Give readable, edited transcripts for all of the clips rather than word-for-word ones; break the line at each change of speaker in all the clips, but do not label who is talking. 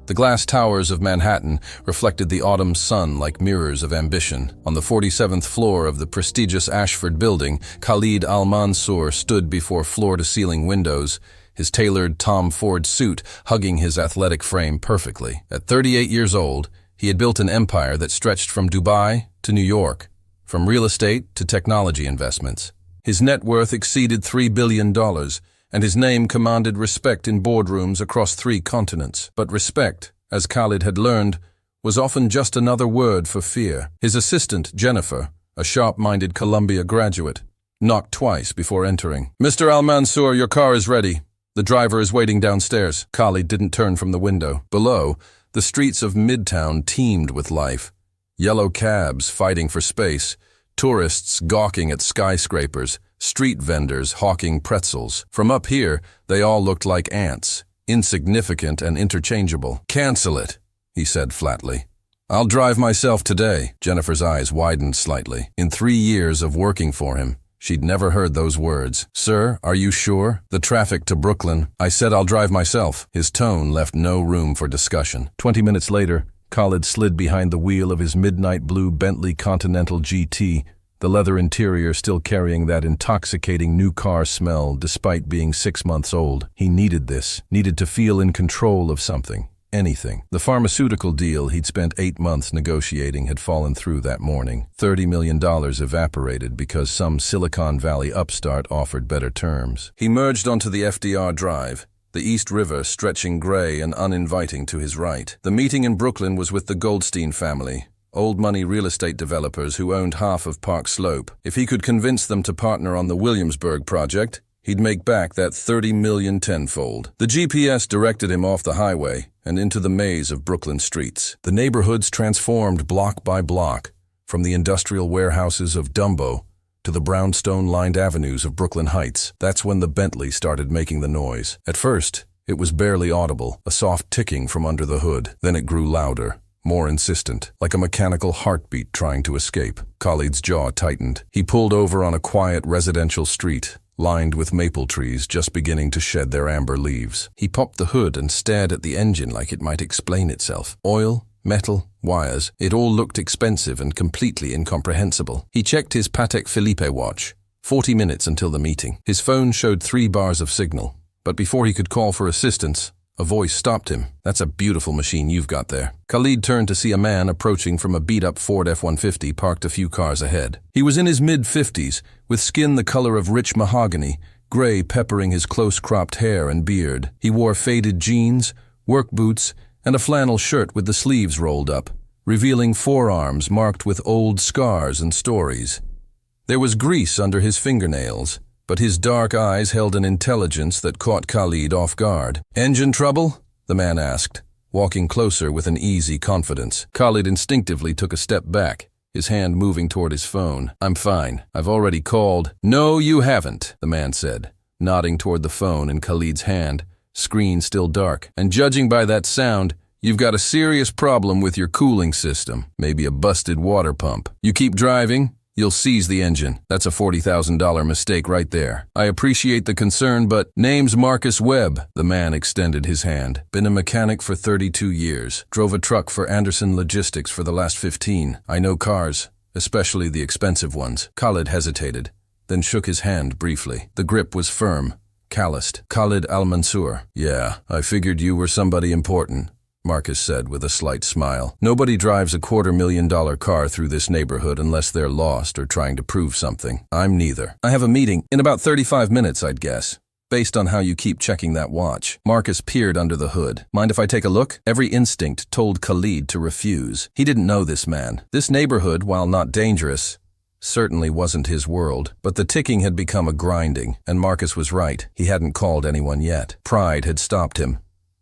The glass towers of Manhattan reflected the autumn sun like mirrors of ambition. On the 47th floor of the prestigious Ashford building, Khalid Al-Mansour stood before floor-to-ceiling windows, his tailored Tom Ford suit hugging his athletic frame perfectly. At 38 years old, he had built an empire that stretched from Dubai to New York, from real estate to technology investments. His net worth exceeded $3 billion, and his name commanded respect in boardrooms across 3 continents. But respect, as Khalid had learned, was often just another word for fear. His assistant, Jennifer, a sharp-minded Columbia graduate, knocked twice before entering. "Mr. Al-Mansour, your car is ready. The driver is waiting downstairs." Khalid didn't turn from the window. Below, the streets of Midtown teemed with life. Yellow cabs fighting for space, tourists gawking at skyscrapers, street vendors hawking pretzels. From up here, they all looked like ants, insignificant and interchangeable. "Cancel it," he said flatly. "I'll drive myself today." Jennifer's eyes widened slightly. In 3 years of working for him, she'd never heard those words. "Sir, are you sure? The traffic to Brooklyn." "I said I'll drive myself." His tone left no room for discussion. 20 minutes later, Khalid slid behind the wheel of his midnight blue Bentley Continental GT, the leather interior still carrying that intoxicating new car smell despite being 6 months old. He needed this, needed to feel in control of something, anything. The pharmaceutical deal he'd spent 8 months negotiating had fallen through that morning. $30 million evaporated because some Silicon Valley upstart offered better terms. He merged onto the FDR Drive, the East River stretching gray and uninviting to his right. The meeting in Brooklyn was with the Goldstein family, old-money real estate developers who owned half of Park Slope. If he could convince them to partner on the Williamsburg project, he'd make back that $30 million tenfold. The GPS directed him off the highway and into the maze of Brooklyn streets. The neighborhoods transformed block by block, from the industrial warehouses of Dumbo to the brownstone-lined avenues of Brooklyn Heights. That's when the Bentley started making the noise. At first, it was barely audible, a soft ticking from under the hood. Then it grew louder, more insistent, like a mechanical heartbeat trying to escape. Khalid's jaw tightened. He pulled over on a quiet residential street, lined with maple trees just beginning to shed their amber leaves. He popped the hood and stared at the engine like it might explain itself. Oil, metal, wires, it all looked expensive and completely incomprehensible. He checked his Patek Philippe watch. 40 minutes until the meeting. His phone showed 3 bars of signal, but before he could call for assistance, a voice stopped him. "That's a beautiful machine you've got there." Khalid turned to see a man approaching from a beat-up Ford F-150 parked a few cars ahead. He was in his mid-50s, with skin the color of rich mahogany, gray peppering his close-cropped hair and beard. He wore faded jeans, work boots, and a flannel shirt with the sleeves rolled up, revealing forearms marked with old scars and stories. There was grease under his fingernails, but his dark eyes held an intelligence that caught Khalid off guard. "Engine trouble?" the man asked, walking closer with an easy confidence. Khalid instinctively took a step back, his hand moving toward his phone. "I'm fine. I've already called." "No, you haven't," the man said, nodding toward the phone in Khalid's hand, screen still dark. "And judging by that sound, you've got a serious problem with your cooling system, maybe a busted water pump. You keep driving, you'll seize the engine. That's a $40,000 mistake right there. I appreciate the concern, but name's Marcus Webb." The man extended his hand. "Been a mechanic for 32 years. Drove a truck for Anderson Logistics for the last 15. I know cars, especially the expensive ones." Khalid hesitated, then shook his hand briefly. The grip was firm, calloused. "Khalid Al-Mansour." "Yeah, I figured you were somebody important," Marcus said with a slight smile. "Nobody drives a $250,000 car through this neighborhood unless they're lost or trying to prove something. I'm neither. I have a meeting in about 35 minutes, I'd guess, based on how you keep checking that watch." Marcus peered under the hood. "Mind if I take a look?" Every instinct told Khalid to refuse. He didn't know this man. This neighborhood, while not dangerous, certainly wasn't his world. But the ticking had become a grinding, and Marcus was right. He hadn't called anyone yet. Pride had stopped him.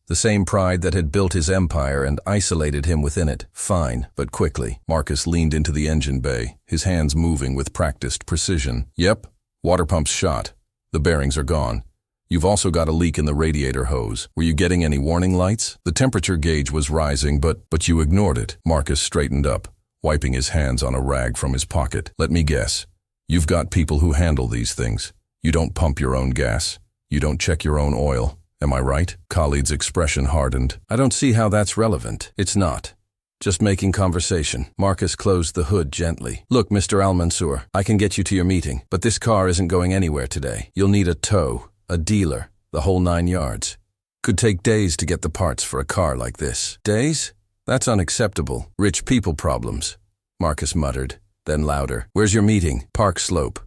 The same pride that had built his empire and isolated him within it. "Fine, but quickly." Marcus leaned into the engine bay, his hands moving with practiced precision. "Yep, water pump's shot. The bearings are gone. You've also got a leak in the radiator hose. Were you getting any warning lights? The temperature gauge was rising, but you ignored it." Marcus straightened up, wiping his hands on a rag from his pocket. "Let me guess. You've got people who handle these things. You don't pump your own gas. You don't check your own oil. Am I right? Khalid's expression hardened. I don't see how that's relevant. It's not. Just making conversation. Marcus closed the hood gently. Look, Mr. Al-Mansour, I can get you to your meeting, but this car isn't going anywhere today. You'll need a tow, a dealer, the whole 9 yards. Could take days to get the parts for a car like this. Days? That's unacceptable. Rich people problems. Marcus muttered, then louder. Where's your meeting? Park Slope.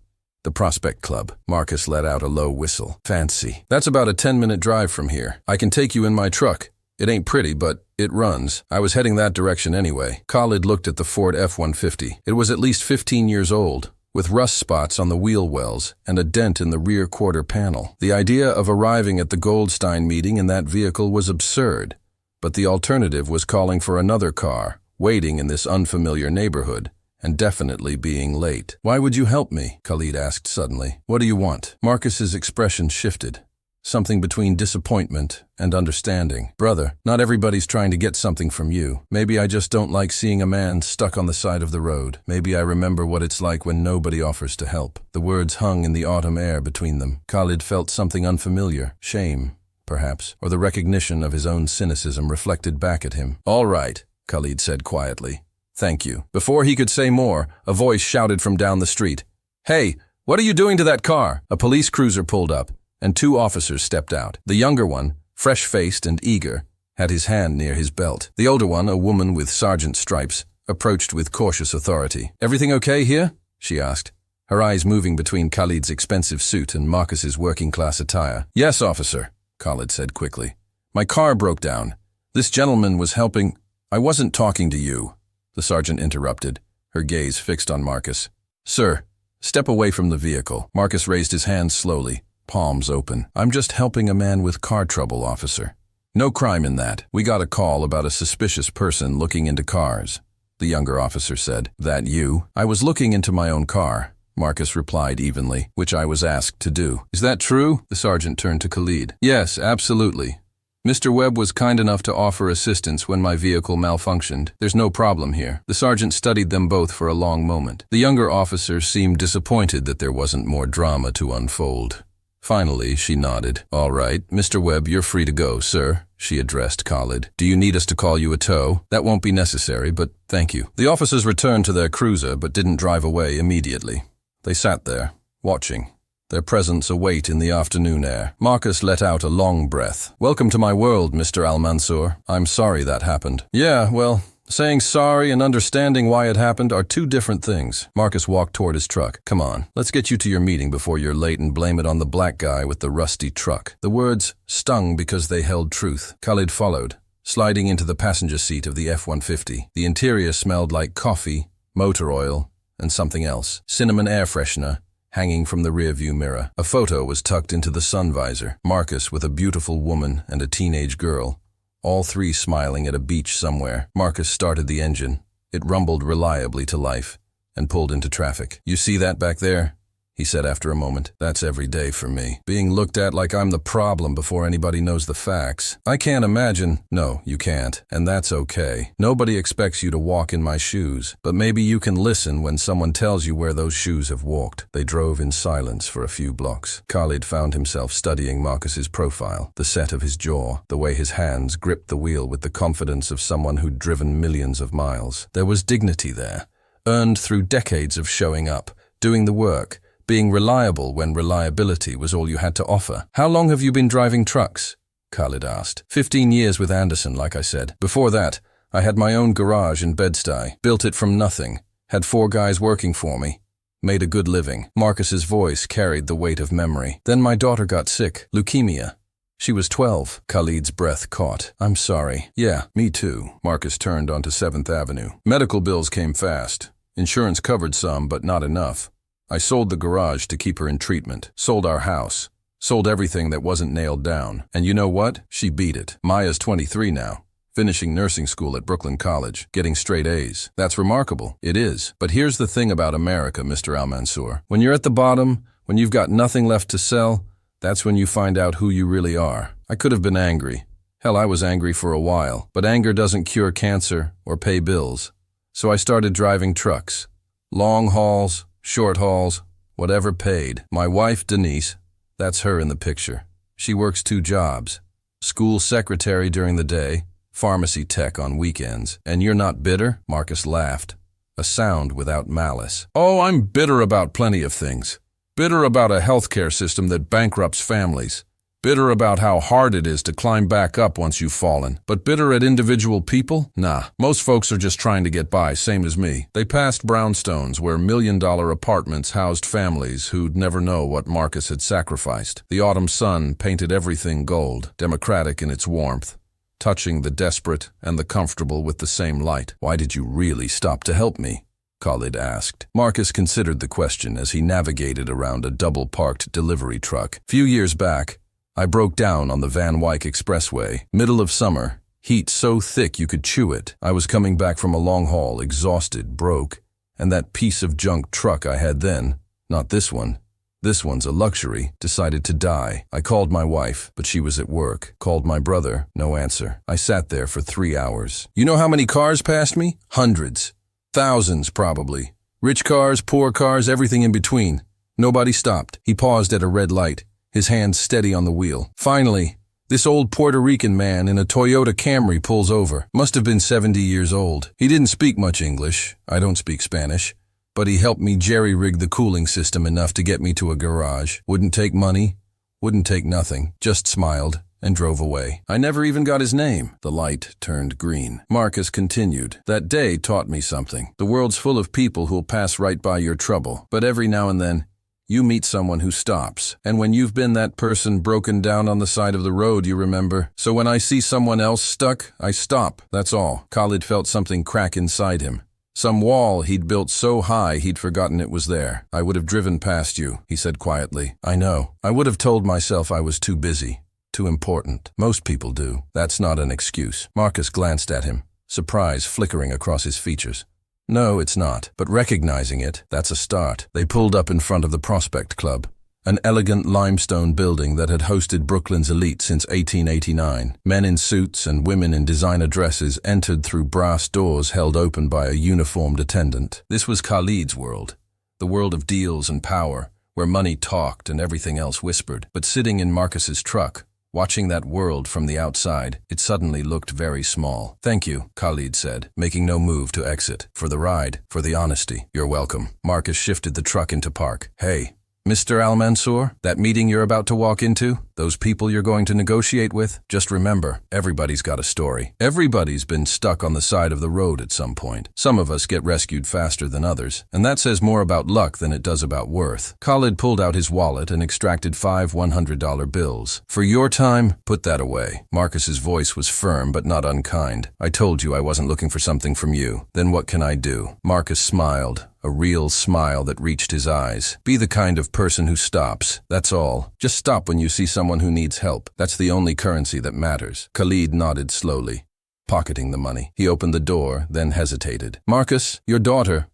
The Prospect Club. Marcus let out a low whistle. Fancy. That's about a 10-minute drive from here. I can take you in my truck. It ain't pretty, but it runs. I was heading that direction anyway. Khalid looked at the Ford F-150. It was at least 15 years old, with rust spots on the wheel wells and a dent in the rear quarter panel. The idea of arriving at the Goldstein meeting in that vehicle was absurd, but the alternative was calling for another car, waiting in this unfamiliar neighborhood, and definitely being late. Why would you help me? Khalid asked suddenly. What do you want? Marcus's expression shifted. Something between disappointment and understanding. Brother, not everybody's trying to get something from you. Maybe I just don't like seeing a man stuck on the side of the road. Maybe I remember what it's like when nobody offers to help. The words hung in the autumn air between them. Khalid felt something unfamiliar. Shame, perhaps, or the recognition of his own cynicism reflected back at him. All right, Khalid said quietly. Thank you. Before he could say more, a voice shouted from down the street. Hey, what are you doing to that car? A police cruiser pulled up, and 2 officers stepped out. The younger one, fresh-faced and eager, had his hand near his belt. The older one, a woman with sergeant stripes, approached with cautious authority. Everything okay here? She asked, her eyes moving between Khalid's expensive suit and Marcus's working-class attire. Yes, officer, Khalid said quickly. My car broke down. This gentleman was helping. I wasn't talking to you, the sergeant interrupted, her gaze fixed on Marcus. Sir, step away from the vehicle. Marcus raised his hands slowly, palms open. I'm just helping a man with car trouble, officer. No crime in that. We got a call about a suspicious person looking into cars, the younger officer said. That you? I was looking into my own car, Marcus replied evenly, which I was asked to do. Is that true? The sergeant turned to Khalid. Yes, absolutely. Mr. Webb was kind enough to offer assistance when my vehicle malfunctioned. There's no problem here. The sergeant studied them both for a long moment. The younger officer seemed disappointed that there wasn't more drama to unfold. Finally, she nodded. All right, Mr. Webb, you're free to go, sir, she addressed Khalid. Do you need us to call you a tow? That won't be necessary, but thank you. The officers returned to their cruiser but didn't drive away immediately. They sat there, watching, their presence a weight in the afternoon air. Marcus let out a long breath. Welcome to my world, Mr. Al-Mansour. I'm sorry that happened. Yeah, well, saying sorry and understanding why it happened are 2 different things. Marcus walked toward his truck. Come on, let's get you to your meeting before you're late and blame it on the black guy with the rusty truck. The words stung because they held truth. Khalid followed, sliding into the passenger seat of the F-150. The interior smelled like coffee, motor oil, and something else. Cinnamon air freshener hanging from the rearview mirror. A photo was tucked into the sun visor. Marcus with a beautiful woman and a teenage girl, all 3 smiling at a beach somewhere. Marcus started the engine. It rumbled reliably to life and pulled into traffic. You see that back there? He said after a moment. That's every day for me. Being looked at like I'm the problem before anybody knows the facts. I can't imagine. No, you can't. And that's okay. Nobody expects you to walk in my shoes. But maybe you can listen when someone tells you where those shoes have walked. They drove in silence for a few blocks. Khalid found himself studying Marcus's profile, the set of his jaw, the way his hands gripped the wheel with the confidence of someone who'd driven millions of miles. There was dignity there, earned through decades of showing up, doing the work, being reliable when reliability was all you had to offer. How long have you been driving trucks? Khalid asked. 15 years with Anderson, like I said. Before that, I had my own garage in Bed-Stuy, built it from nothing, had 4 guys working for me, made a good living. Marcus's voice carried the weight of memory. Then my daughter got sick, leukemia. She was 12. Khalid's breath caught. I'm sorry. Yeah, me too. Marcus turned onto 7th Avenue. Medical bills came fast. Insurance covered some, but not enough. I sold the garage to keep her in treatment, sold our house, sold everything that wasn't nailed down. And you know what? She beat it. Maya's 23 now, finishing nursing school at Brooklyn College, getting straight A's. That's remarkable. It is. But here's the thing about America, Mr. Al-Mansour. When you're at the bottom, when you've got nothing left to sell, that's when you find out who you really are. I could have been angry. Hell, I was angry for a while. But anger doesn't cure cancer or pay bills. So I started driving trucks. Long hauls, short hauls, whatever paid. My wife, Denise, that's her in the picture. She works 2 jobs. School secretary during the day, pharmacy tech on weekends. And you're not bitter? Marcus laughed, a sound without malice. Oh, I'm bitter about plenty of things. Bitter about a healthcare system that bankrupts families. Bitter about how hard it is to climb back up once you've fallen. But bitter at individual people? Nah, most folks are just trying to get by, same as me. They passed brownstones where million-dollar apartments housed families who'd never know what Marcus had sacrificed. The autumn sun painted everything gold, democratic in its warmth, touching the desperate and the comfortable with the same light. Why did you really stop to help me? Khalid asked. Marcus considered the question as he navigated around a double-parked delivery truck. Few years back, I broke down on the Van Wyck Expressway. Middle of summer, heat so thick you could chew it. I was coming back from a long haul, exhausted, broke, and that piece of junk truck I had then, not this one, this one's a luxury, decided to die. I called my wife, but she was at work. Called my brother, no answer. I sat there for 3 hours. You know how many cars passed me? Hundreds. Thousands, probably. Rich cars, poor cars, everything in between. Nobody stopped. He paused at a red light, his hands steady on the wheel. Finally, this old Puerto Rican man in a Toyota Camry pulls over. Must have been 70 years old. He didn't speak much English. I don't speak Spanish. But he helped me jerry-rig the cooling system enough to get me to a garage. Wouldn't take money, wouldn't take nothing. Just smiled and drove away. I never even got his name. The light turned green. Marcus continued. That day taught me something. The world's full of people who'll pass right by your trouble. But every now and then, you meet someone who stops. And when you've been that person broken down on the side of the road, you remember. So when I see someone else stuck, I stop. That's all. Khalid felt something crack inside him. Some wall he'd built so high he'd forgotten it was there. I would have driven past you, he said quietly. I know. I would have told myself I was too busy, too important. Most people do. That's not an excuse. Marcus glanced at him, surprise flickering across his features. No, it's not. But recognizing it, that's a start. They pulled up in front of the Prospect Club, an elegant limestone building that had hosted Brooklyn's elite since 1889. Men in suits and women in designer dresses entered through brass doors held open by a uniformed attendant. This was Khalid's world, the world of deals and power, where money talked and everything else whispered. But sitting in Marcus's truck, watching that world from the outside, it suddenly looked very small. Thank you, Khalid said, making no move to exit. For the ride, for the honesty. You're welcome. Marcus shifted the truck into park. Hey, Mr. Al-Mansour, that meeting you're about to walk into, those people you're going to negotiate with, just remember, everybody's got a story. Everybody's been stuck on the side of the road at some point. Some of us get rescued faster than others, and that says more about luck than it does about worth. Khalid pulled out his wallet and extracted 5 $100 bills. For your time, put that away. Marcus's voice was firm but not unkind. I told you I wasn't looking for something from you. Then what can I do? Marcus smiled. A real smile that reached his eyes. Be the kind of person who stops. That's all. Just stop when you see someone who needs help. That's the only currency that matters. Khalid nodded slowly, pocketing the money. He opened the door, then hesitated. Marcus, your daughter,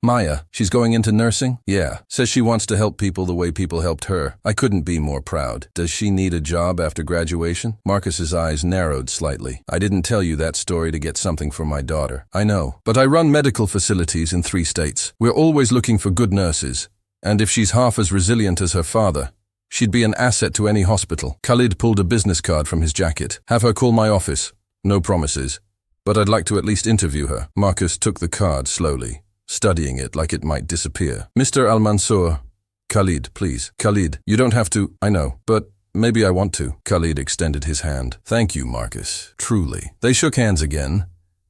Maya, she's going into nursing? Yeah. Says she wants to help people the way people helped her. I couldn't be more proud. Does she need a job after graduation? Marcus's eyes narrowed slightly. I didn't tell you that story to get something for my daughter. I know. But I run medical facilities in 3 states. We're always looking for good nurses. And if she's half as resilient as her father, she'd be an asset to any hospital. Khalid pulled a business card from his jacket. Have her call my office. No promises. But I'd like to at least interview her. Marcus took the card slowly, studying it like it might disappear. Mr. Al-Mansour. Khalid, please. Khalid, you don't have to. I know, but maybe I want to. Khalid extended his hand. Thank you, Marcus. Truly. They shook hands again,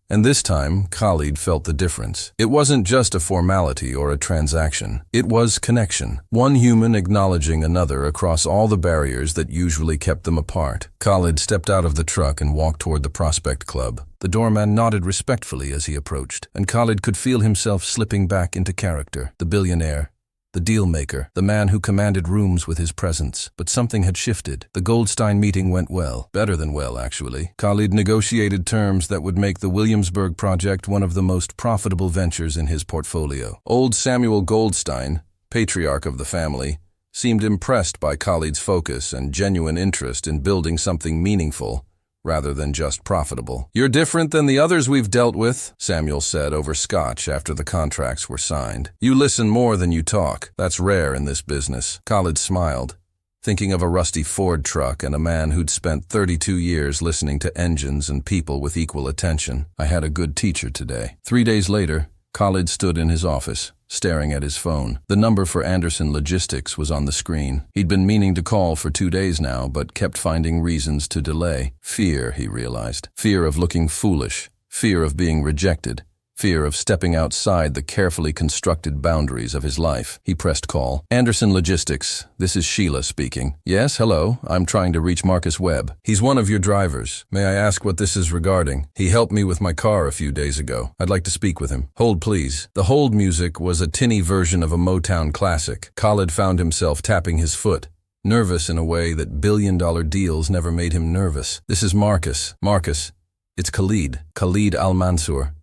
and this time Khalid felt the difference. It wasn't just a formality or a transaction. It was connection. One human acknowledging another across all the barriers that usually kept them apart. Khalid stepped out of the truck and walked toward the Prospect Club. The doorman nodded respectfully as he approached, and Khalid could feel himself slipping back into character. The billionaire, the deal-maker, the man who commanded rooms with his presence. But something had shifted. The Goldstein meeting went well. Better than well, actually. Khalid negotiated terms that would make the Williamsburg project one of the most profitable ventures in his portfolio. Old Samuel Goldstein, patriarch of the family, seemed impressed by Khalid's focus and genuine interest in building something meaningful, rather than just profitable. You're different than the others we've dealt with, Samuel said over scotch after the contracts were signed. You listen more than you talk. That's rare in this business. Khalid smiled. thinking of a rusty Ford truck and a man who'd spent 32 years listening to engines and people with equal attention. I had a good teacher today. 3 days later, Khalid stood in his office, staring at his phone. The number for Anderson Logistics was on the screen. He'd been meaning to call for 2 days now, but kept finding reasons to delay. Fear, he realized. Fear of looking foolish. Fear of being rejected. Fear of stepping outside the carefully constructed boundaries of his life. He pressed call. Anderson Logistics, this is Sheila speaking. Yes, hello, I'm trying to reach Marcus Webb. He's one of your drivers. May I ask what this is regarding? He helped me with my car a few days ago. I'd like to speak with him. Hold, please. The hold music was a tinny version of a Motown classic. Khalid found himself tapping his foot, nervous in a way that billion-dollar deals never made him nervous. This is Marcus. Marcus. It's Khalid Al-Mansour.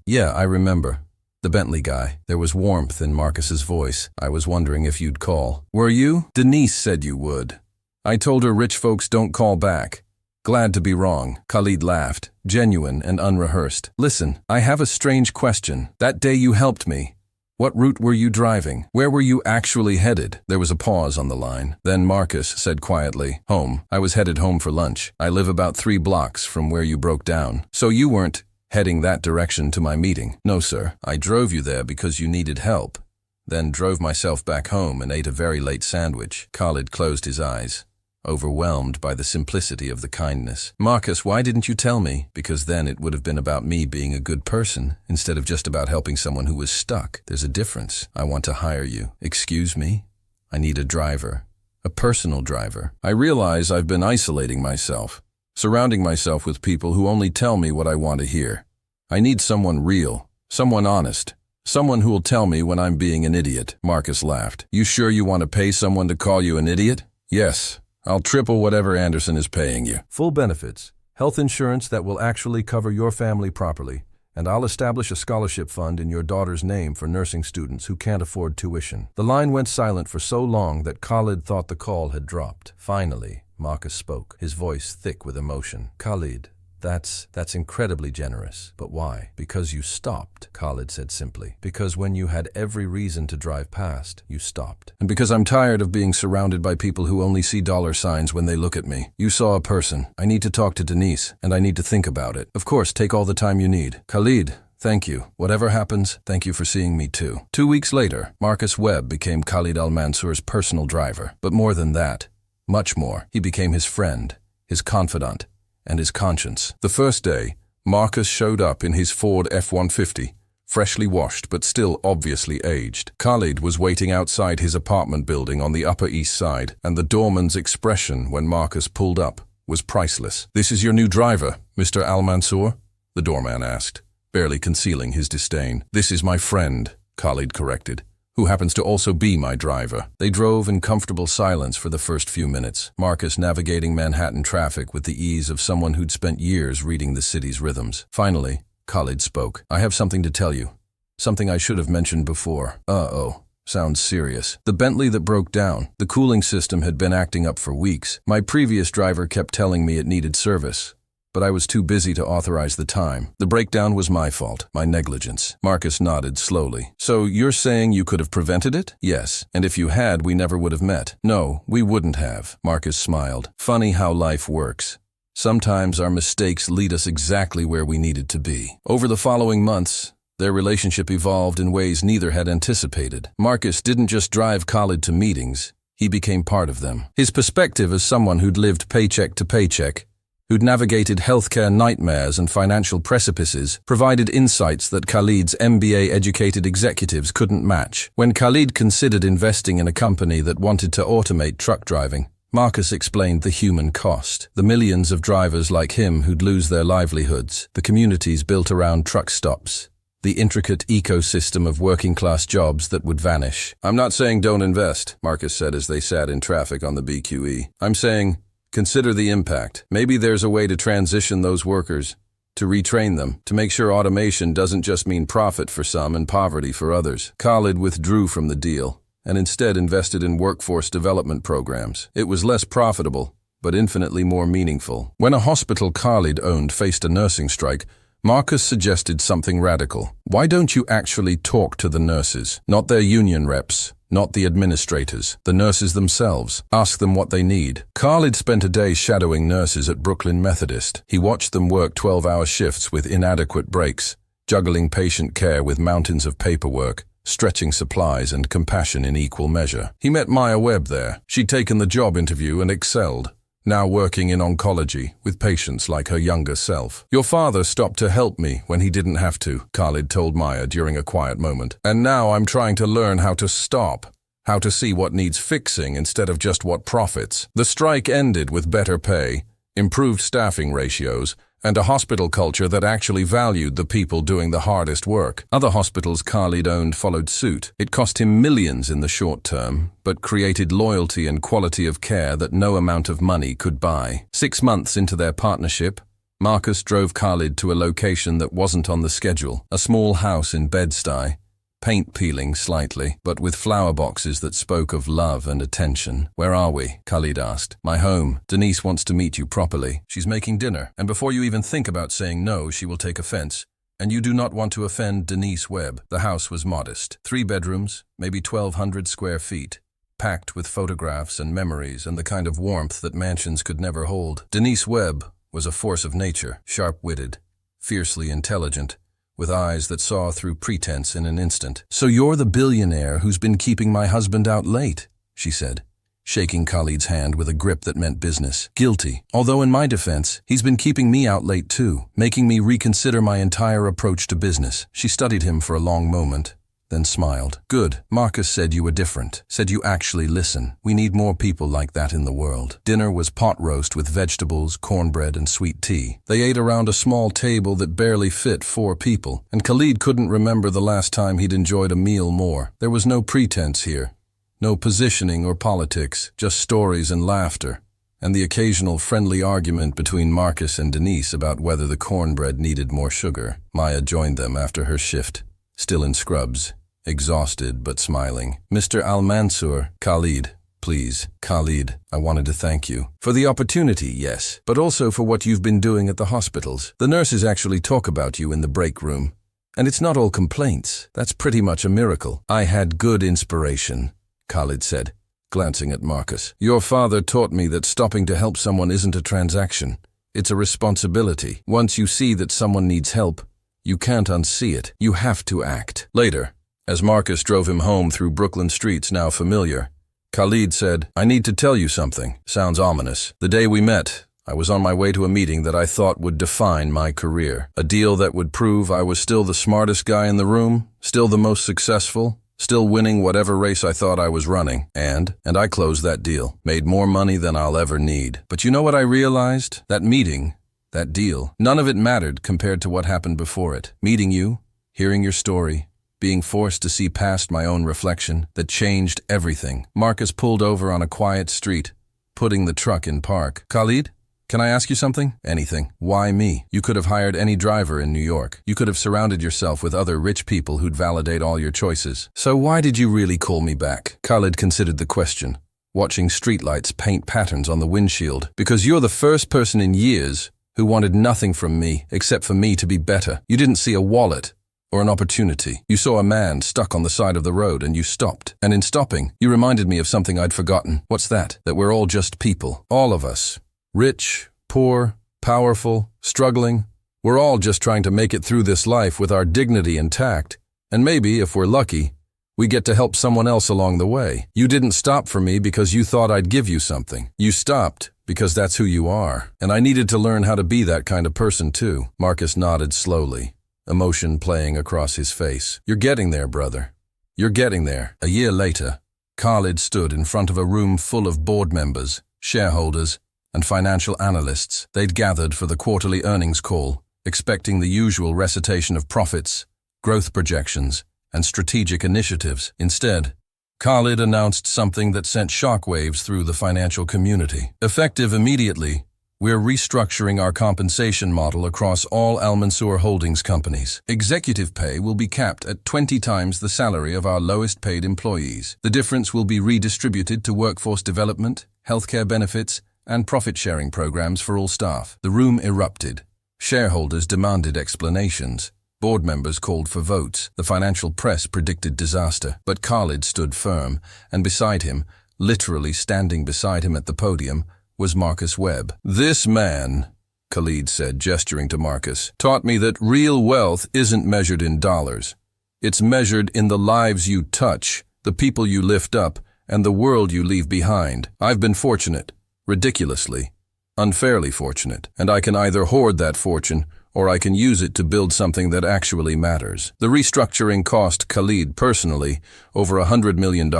Yeah, I remember. The Bentley guy. There was warmth in Marcus's voice. I was wondering if you'd call. Were you? Denise said you would. I told her rich folks don't call back. Glad to be wrong. Khalid laughed, genuine and unrehearsed. Listen, I have a strange question. That day you helped me, what route were you driving? Where were you actually headed? There was a pause on the line. Then Marcus said quietly, home. I was headed home for lunch. I live about 3 blocks from where you broke down. So you weren't heading that direction to my meeting? No, sir. I drove you there because you needed help. Then drove myself back home and ate a very late sandwich. Khalid closed his eyes, overwhelmed by the simplicity of the kindness. Marcus, why didn't you tell me? Because then it would have been about me being a good person, instead of just about helping someone who was stuck. There's a difference. I want to hire you. Excuse me? I need a driver. A personal driver. I realize I've been isolating myself, surrounding myself with people who only tell me what I want to hear. I need someone real, someone honest, someone who will tell me when I'm being an idiot. Marcus laughed. You sure you want to pay someone to call you an idiot? Yes. I'll triple whatever Anderson is paying you. Full benefits, health insurance that will actually cover your family properly, and I'll establish a scholarship fund in your daughter's name for nursing students who can't afford tuition. The line went silent for so long that Khalid thought the call had dropped. Finally, Marcus spoke, his voice thick with emotion. Khalid, that's incredibly generous. But why? Because you stopped, Khalid said simply. Because when you had every reason to drive past, you stopped. And because I'm tired of being surrounded by people who only see dollar signs when they look at me. You saw a person. I need to talk to Denise, and I need to think about it. Of course, take all the time you need. Khalid, thank you. Whatever happens, thank you for seeing me too. 2 weeks later, Marcus Webb became Khalid Al-Mansour's personal driver. But more than that, much more, he became his friend, his confidant, and his conscience. The first day, Marcus showed up in his Ford F-150, freshly washed but still obviously aged. Khalid was waiting outside his apartment building on the Upper East Side, and the doorman's expression when Marcus pulled up was priceless. This is your new driver, Mr. Al-Mansour? The doorman asked, barely concealing his disdain. This is my friend, Khalid corrected, who happens to also be my driver. They drove in comfortable silence for the first few minutes, Marcus navigating Manhattan traffic with the ease of someone who'd spent years reading the city's rhythms. Finally, Khalid spoke. I have something to tell you. Something I should have mentioned before. Uh-oh. Sounds serious. The Bentley that broke down. The cooling system had been acting up for weeks. My previous driver kept telling me it needed service, but I was too busy to authorize the time. The breakdown was my fault, my negligence. Marcus nodded slowly. So you're saying you could have prevented it? Yes. And if you had, we never would have met. No, we wouldn't have. Marcus smiled. Funny how life works. Sometimes our mistakes lead us exactly where we needed to be. Over the following months, their relationship evolved in ways neither had anticipated. Marcus didn't just drive Khalid to meetings, he became part of them. His perspective as someone who'd lived paycheck to paycheck, who'd navigated healthcare nightmares and financial precipices, provided insights that Khalid's MBA-educated executives couldn't match. When Khalid considered investing in a company that wanted to automate truck driving, Marcus explained the human cost, the millions of drivers like him who'd lose their livelihoods, the communities built around truck stops, the intricate ecosystem of working-class jobs that would vanish. I'm not saying don't invest, Marcus said as they sat in traffic on the BQE. I'm saying, consider the impact. Maybe there's a way to transition those workers, to retrain them, to make sure automation doesn't just mean profit for some and poverty for others. Khalid withdrew from the deal and instead invested in workforce development programs. It was less profitable, but infinitely more meaningful. When a hospital Khalid owned faced a nursing strike, Marcus suggested something radical. Why don't you actually talk to the nurses, not their union reps, not the administrators, the nurses themselves. Ask them what they need. Khalid spent a day shadowing nurses at Brooklyn Methodist. He watched them work 12-hour shifts with inadequate breaks, juggling patient care with mountains of paperwork, stretching supplies and compassion in equal measure. He met Maya Webb there. She'd taken the job interview and excelled, now working in oncology with patients like her younger self. "Your father stopped to help me when he didn't have to," Khalid told Maya during a quiet moment. "And now I'm trying to learn how to stop, how to see what needs fixing instead of just what profits." The strike ended with better pay, improved staffing ratios, and a hospital culture that actually valued the people doing the hardest work. Other hospitals Khalid owned followed suit. It cost him millions in the short term, but created loyalty and quality of care that no amount of money could buy. 6 months into their partnership, Marcus drove Khalid to a location that wasn't on the schedule, a small house in Bed-Stuy, paint peeling slightly, but with flower boxes that spoke of love and attention. "Where are we?" Khalid asked. "My home. Denise wants to meet you properly. She's making dinner, and before you even think about saying no, she will take offense. And you do not want to offend Denise Webb." The house was modest. 3 bedrooms, maybe 1,200 square feet, packed with photographs and memories and the kind of warmth that mansions could never hold. Denise Webb was a force of nature, sharp-witted, fiercely intelligent, with eyes that saw through pretense in an instant. "So you're the billionaire who's been keeping my husband out late," she said, shaking Khalid's hand with a grip that meant business. "Guilty. Although in my defense, he's been keeping me out late too, making me reconsider my entire approach to business." She studied him for a long moment, then smiled. "Good. Marcus said you were different, said you actually listen. We need more people like that in the world." Dinner was pot roast with vegetables, cornbread, and sweet tea. They ate around a small table that barely fit 4 people, and Khalid couldn't remember the last time he'd enjoyed a meal more. There was no pretense here, no positioning or politics, just stories and laughter, and the occasional friendly argument between Marcus and Denise about whether the cornbread needed more sugar. Maya joined them after her shift, still in scrubs, exhausted but smiling. "Mr. Al-Mansour." "Khalid, please." "Khalid, I wanted to thank you. For the opportunity, yes, but also for what you've been doing at the hospitals. The nurses actually talk about you in the break room. And it's not all complaints. That's pretty much a miracle." "I had good inspiration," Khalid said, glancing at Marcus. "Your father taught me that stopping to help someone isn't a transaction. It's a responsibility. Once you see that someone needs help, you can't unsee it. You have to act." Later, as Marcus drove him home through Brooklyn streets now familiar, Khalid said, "I need to tell you something." Sounds ominous. "The day we met, I was on my way to a meeting that I thought would define my career. A deal that would prove I was still the smartest guy in the room, still the most successful, still winning whatever race I thought I was running. And I closed that deal. Made more money than I'll ever need. But you know what I realized? That meeting, that deal, none of it mattered compared to what happened before it. Meeting you, hearing your story, being forced to see past my own reflection, that changed everything." Marcus pulled over on a quiet street, putting the truck in park. "Khalid, can I ask you something?" "Anything." "Why me? You could have hired any driver in New York. You could have surrounded yourself with other rich people who'd validate all your choices. So why did you really call me back?" Khalid considered the question, watching streetlights paint patterns on the windshield. "Because you're the first person in years who wanted nothing from me except for me to be better. You didn't see a wallet or an opportunity. You saw a man stuck on the side of the road and you stopped. And in stopping, you reminded me of something I'd forgotten." "What's that?" "That we're all just people. All of us. Rich, poor, powerful, struggling. We're all just trying to make it through this life with our dignity intact. And maybe, if we're lucky, we get to help someone else along the way. You didn't stop for me because you thought I'd give you something. You stopped because that's who you are. And I needed to learn how to be that kind of person too." Marcus nodded slowly, emotion playing across his face. "You're getting there, brother. You're getting there." A year later, Khalid stood in front of a room full of board members, shareholders, and financial analysts. They'd gathered for the quarterly earnings call, expecting the usual recitation of profits, growth projections, and strategic initiatives. Instead, Khalid announced something that sent shockwaves through the financial community. "Effective immediately, we're restructuring our compensation model across all Al-Mansour Holdings companies. Executive pay will be capped at 20 times the salary of our lowest paid employees. The difference will be redistributed to workforce development, healthcare benefits, and profit-sharing programs for all staff." The room erupted. Shareholders demanded explanations. Board members called for votes. The financial press predicted disaster. But Khalid stood firm, and beside him, literally standing beside him at the podium, was Marcus Webb. "This man," Khalid said, gesturing to Marcus, "taught me that real wealth isn't measured in dollars. It's measured in the lives you touch, the people you lift up, and the world you leave behind. I've been fortunate, ridiculously, unfairly fortunate, and I can either hoard that fortune or I can use it to build something that actually matters." The restructuring cost Khalid personally over $100 million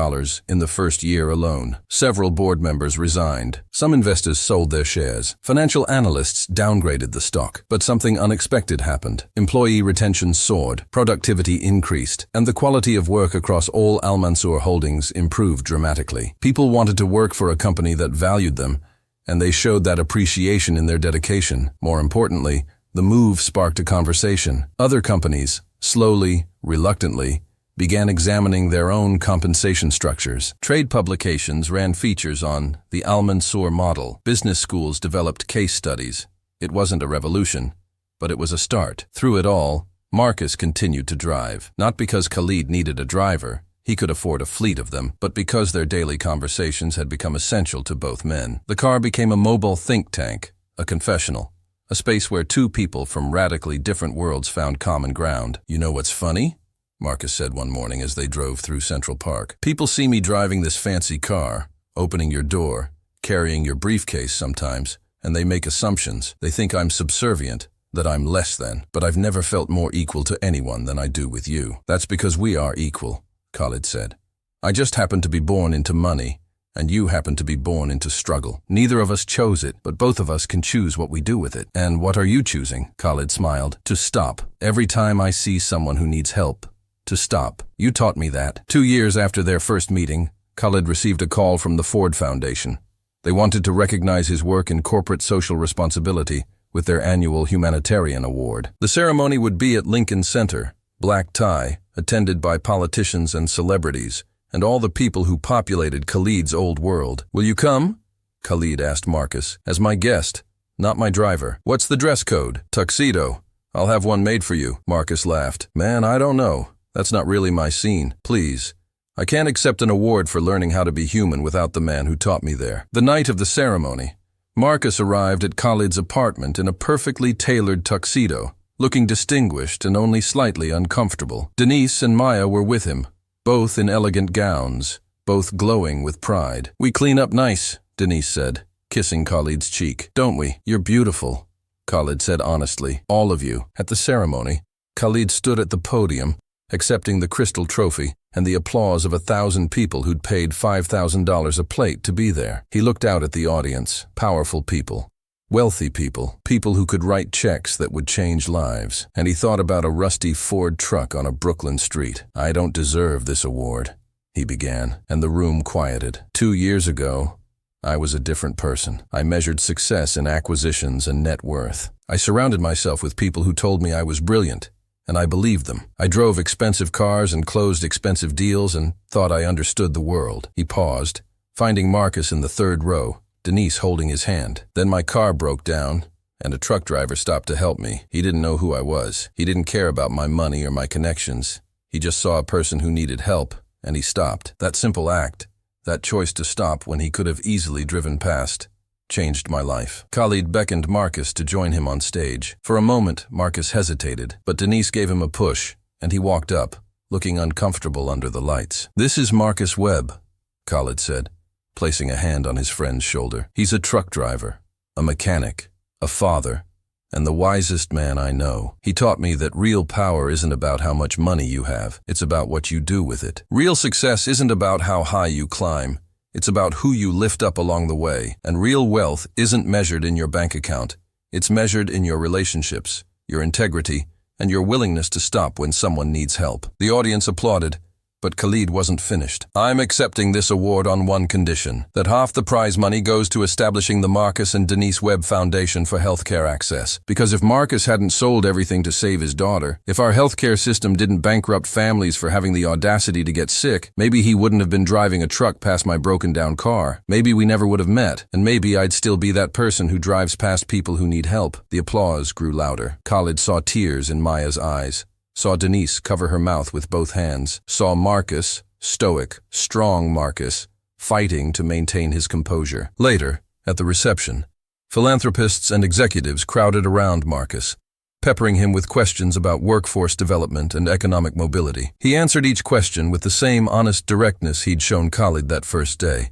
in the first year alone. Several board members resigned. Some investors sold their shares. Financial analysts downgraded the stock. But something unexpected happened. Employee retention soared, productivity increased, and the quality of work across all Al-Mansour holdings improved dramatically. People wanted to work for a company that valued them, and they showed that appreciation in their dedication. More importantly, the move sparked a conversation. Other companies, slowly, reluctantly, began examining their own compensation structures. Trade publications ran features on the Al-Mansour model. Business schools developed case studies. It wasn't a revolution, but it was a start. Through it all, Marcus continued to drive. Not because Khalid needed a driver, he could afford a fleet of them, but because their daily conversations had become essential to both men. The car became a mobile think tank, a confessional. A space where two people from radically different worlds found common ground. "You know what's funny?" Marcus said one morning as they drove through Central Park. "People see me driving this fancy car, opening your door, carrying your briefcase sometimes, and they make assumptions. They think I'm subservient, that I'm less than. But I've never felt more equal to anyone than I do with you." "That's because we are equal," Khalid said. "I just happen to be born into money, and you happen to be born into struggle. Neither of us chose it, but both of us can choose what we do with it." "And what are you choosing?" Khalid smiled. "To stop. Every time I see someone who needs help, to stop. You taught me that." 2 years after their first meeting, Khalid received a call from the Ford Foundation. They wanted to recognize his work in corporate social responsibility with their annual humanitarian award. The ceremony would be at Lincoln Center, black tie, attended by politicians and celebrities, and all the people who populated Khalid's old world. "Will you come?" Khalid asked Marcus. "As my guest, not my driver." "What's the dress code?" "Tuxedo. I'll have one made for you." Marcus laughed. "Man, I don't know. That's not really my scene. Please. I can't accept an award for learning how to be human without the man who taught me there." The night of the ceremony, Marcus arrived at Khalid's apartment in a perfectly tailored tuxedo, looking distinguished and only slightly uncomfortable. Denise and Maya were with him, both in elegant gowns, both glowing with pride. "We clean up nice," Denise said, kissing Khalid's cheek. "Don't we? You're beautiful," Khalid said honestly. "All of you." At the ceremony, Khalid stood at the podium, accepting the crystal trophy and the applause of 1,000 people who'd paid $5,000 a plate to be there. He looked out at the audience, powerful people, wealthy people, people who could write checks that would change lives. And he thought about a rusty Ford truck on a Brooklyn street. "I don't deserve this award," he began, and the room quieted. 2 years ago, I was a different person. I measured success in acquisitions and net worth. I surrounded myself with people who told me I was brilliant, and I believed them. I drove expensive cars and closed expensive deals and thought I understood the world." He paused, finding Marcus in the third row, Denise holding his hand. "Then my car broke down, and a truck driver stopped to help me. He didn't know who I was. He didn't care about my money or my connections. He just saw a person who needed help, and he stopped. That simple act, that choice to stop when he could have easily driven past, changed my life." Khalid beckoned Marcus to join him on stage. For a moment, Marcus hesitated, but Denise gave him a push, and he walked up, looking uncomfortable under the lights. "This is Marcus Webb," Khalid said, placing a hand on his friend's shoulder. "He's a truck driver, a mechanic, a father, and the wisest man I know. He taught me that real power isn't about how much money you have, it's about what you do with it. Real success isn't about how high you climb, it's about who you lift up along the way. And real wealth isn't measured in your bank account, it's measured in your relationships, your integrity, and your willingness to stop when someone needs help." The audience applauded, But Khalid wasn't finished. "I'm accepting this award on one condition, that half the prize money goes to establishing the Marcus and Denise Webb Foundation for healthcare access. Because if Marcus hadn't sold everything to save his daughter, if our healthcare system didn't bankrupt families for having the audacity to get sick, maybe he wouldn't have been driving a truck past my broken-down car. Maybe we never would have met, and maybe I'd still be that person who drives past people who need help." The applause grew louder. Khalid saw tears in Maya's eyes, saw Denise cover her mouth with both hands, saw Marcus, stoic, strong Marcus, fighting to maintain his composure. Later, at the reception, philanthropists and executives crowded around Marcus, peppering him with questions about workforce development and economic mobility. He answered each question with the same honest directness he'd shown Khalid that first day,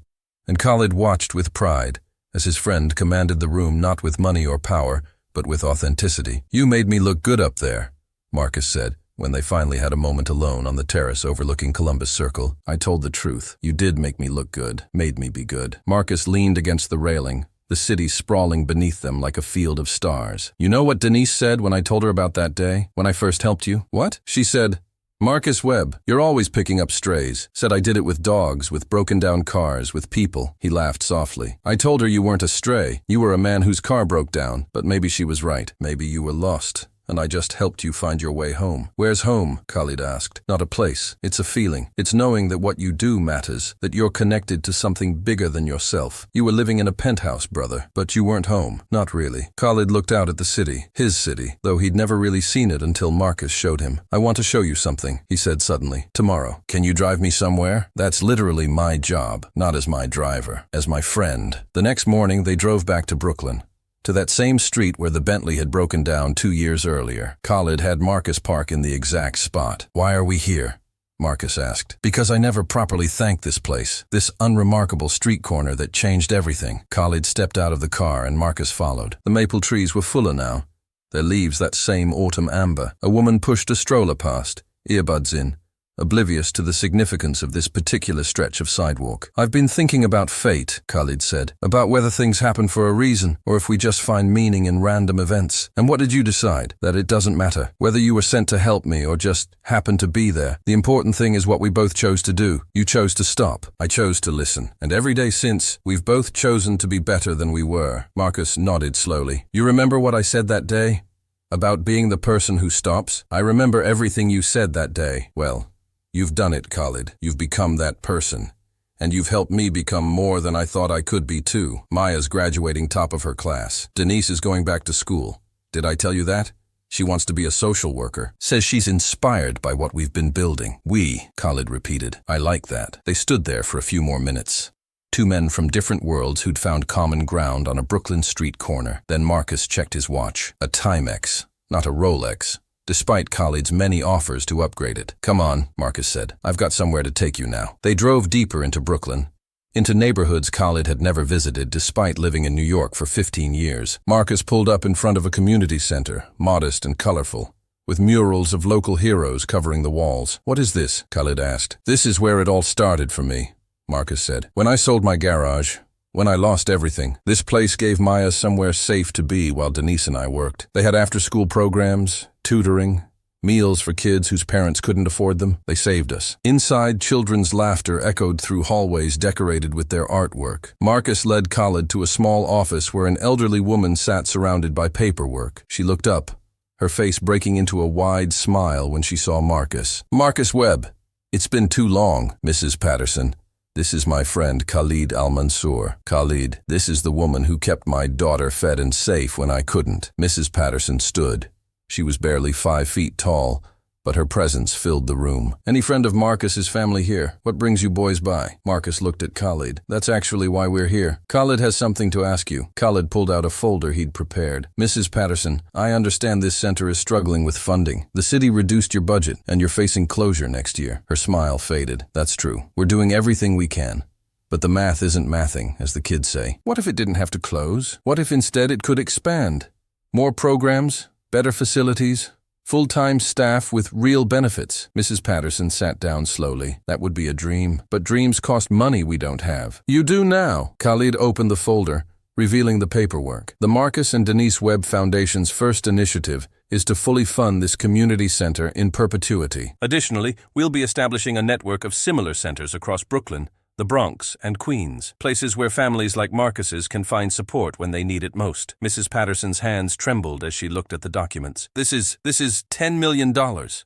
and Khalid watched with pride as his friend commanded the room not with money or power, but with authenticity. "You made me look good up there," Marcus said, when they finally had a moment alone on the terrace overlooking Columbus Circle. "I told the truth. You did make me look good, made me be good." Marcus leaned against the railing, the city sprawling beneath them like a field of stars. "You know what Denise said when I told her about that day, when I first helped you?" "What?" "She said, 'Marcus Webb, you're always picking up strays.' Said I did it with dogs, with broken-down cars, with people." He laughed softly. "I told her you weren't a stray. You were a man whose car broke down. But maybe she was right. Maybe you were lost, and I just helped you find your way home." "Where's home?" Khalid asked. "Not a place. It's a feeling. It's knowing that what you do matters, that you're connected to something bigger than yourself. You were living in a penthouse, brother, but you weren't home. Not really." Khalid looked out at the city, his city, though he'd never really seen it until Marcus showed him. "I want to show you something," he said suddenly. "Tomorrow. Can you drive me somewhere?" "That's literally my job, not as my driver, as my friend." The next morning, they drove back to Brooklyn, to that same street where the Bentley had broken down 2 years earlier. Khalid had Marcus park in the exact spot. "Why are we here?" Marcus asked. "Because I never properly thanked this place, this unremarkable street corner that changed everything." Khalid stepped out of the car and Marcus followed. The maple trees were fuller now, their leaves that same autumn amber. A woman pushed a stroller past, earbuds in, oblivious to the significance of this particular stretch of sidewalk. "I've been thinking about fate," Khalid said, "about whether things happen for a reason, or if we just find meaning in random events. And what did you decide? That it doesn't matter. Whether you were sent to help me or just happened to be there. The important thing is what we both chose to do. You chose to stop. I chose to listen. And every day since, we've both chosen to be better than we were." Marcus nodded slowly. "You remember what I said that day? About being the person who stops? I remember everything you said that day. Well, you've done it, Khalid. You've become that person. And you've helped me become more than I thought I could be too. Maya's graduating top of her class. Denise is going back to school. Did I tell you that? She wants to be a social worker. Says she's inspired by what we've been building." "We," Khalid repeated. "I like that." They stood there for a few more minutes. Two men from different worlds who'd found common ground on a Brooklyn street corner. Then Marcus checked his watch. A Timex, not a Rolex, despite Khalid's many offers to upgrade it. "Come on," Marcus said. "I've got somewhere to take you now." They drove deeper into Brooklyn, into neighborhoods Khalid had never visited despite living in New York for 15 years. Marcus pulled up in front of a community center, modest and colorful, with murals of local heroes covering the walls. "What is this?" Khalid asked. "This is where it all started for me," Marcus said. "When I sold my garage, when I lost everything, this place gave Maya somewhere safe to be while Denise and I worked. They had after-school programs, tutoring, meals for kids whose parents couldn't afford them. They saved us." Inside, children's laughter echoed through hallways decorated with their artwork. Marcus led Khalid to a small office where an elderly woman sat surrounded by paperwork. She looked up, her face breaking into a wide smile when she saw Marcus. "Marcus Webb, it's been too long, Mrs. Patterson. This is my friend Khalid Al-Mansour. Khalid, this is the woman who kept my daughter fed and safe when I couldn't." Mrs. Patterson stood. She was barely 5 feet tall, but her presence filled the room. "Any friend of Marcus's family here? What brings you boys by?" Marcus looked at Khalid. "That's actually why we're here. Khalid has something to ask you." Khalid pulled out a folder he'd prepared. "Mrs. Patterson, I understand this center is struggling with funding. The city reduced your budget, and you're facing closure next year." Her smile faded. "That's true. We're doing everything we can. But the math isn't mathing, as the kids say." "What if it didn't have to close? What if instead it could expand? More programs? Better facilities, full-time staff with real benefits." Mrs. Patterson sat down slowly. "That would be a dream, but dreams cost money we don't have." "You do now." Khalid opened the folder, revealing the paperwork. The Marcus and Denise Webb Foundation's first initiative is to fully fund this community center in perpetuity. Additionally, we'll be establishing a network of similar centers across Brooklyn, the Bronx, and Queens, places where families like Marcus's can find support when they need it most. Mrs. Patterson's hands trembled as she looked at the documents. This is $10 million.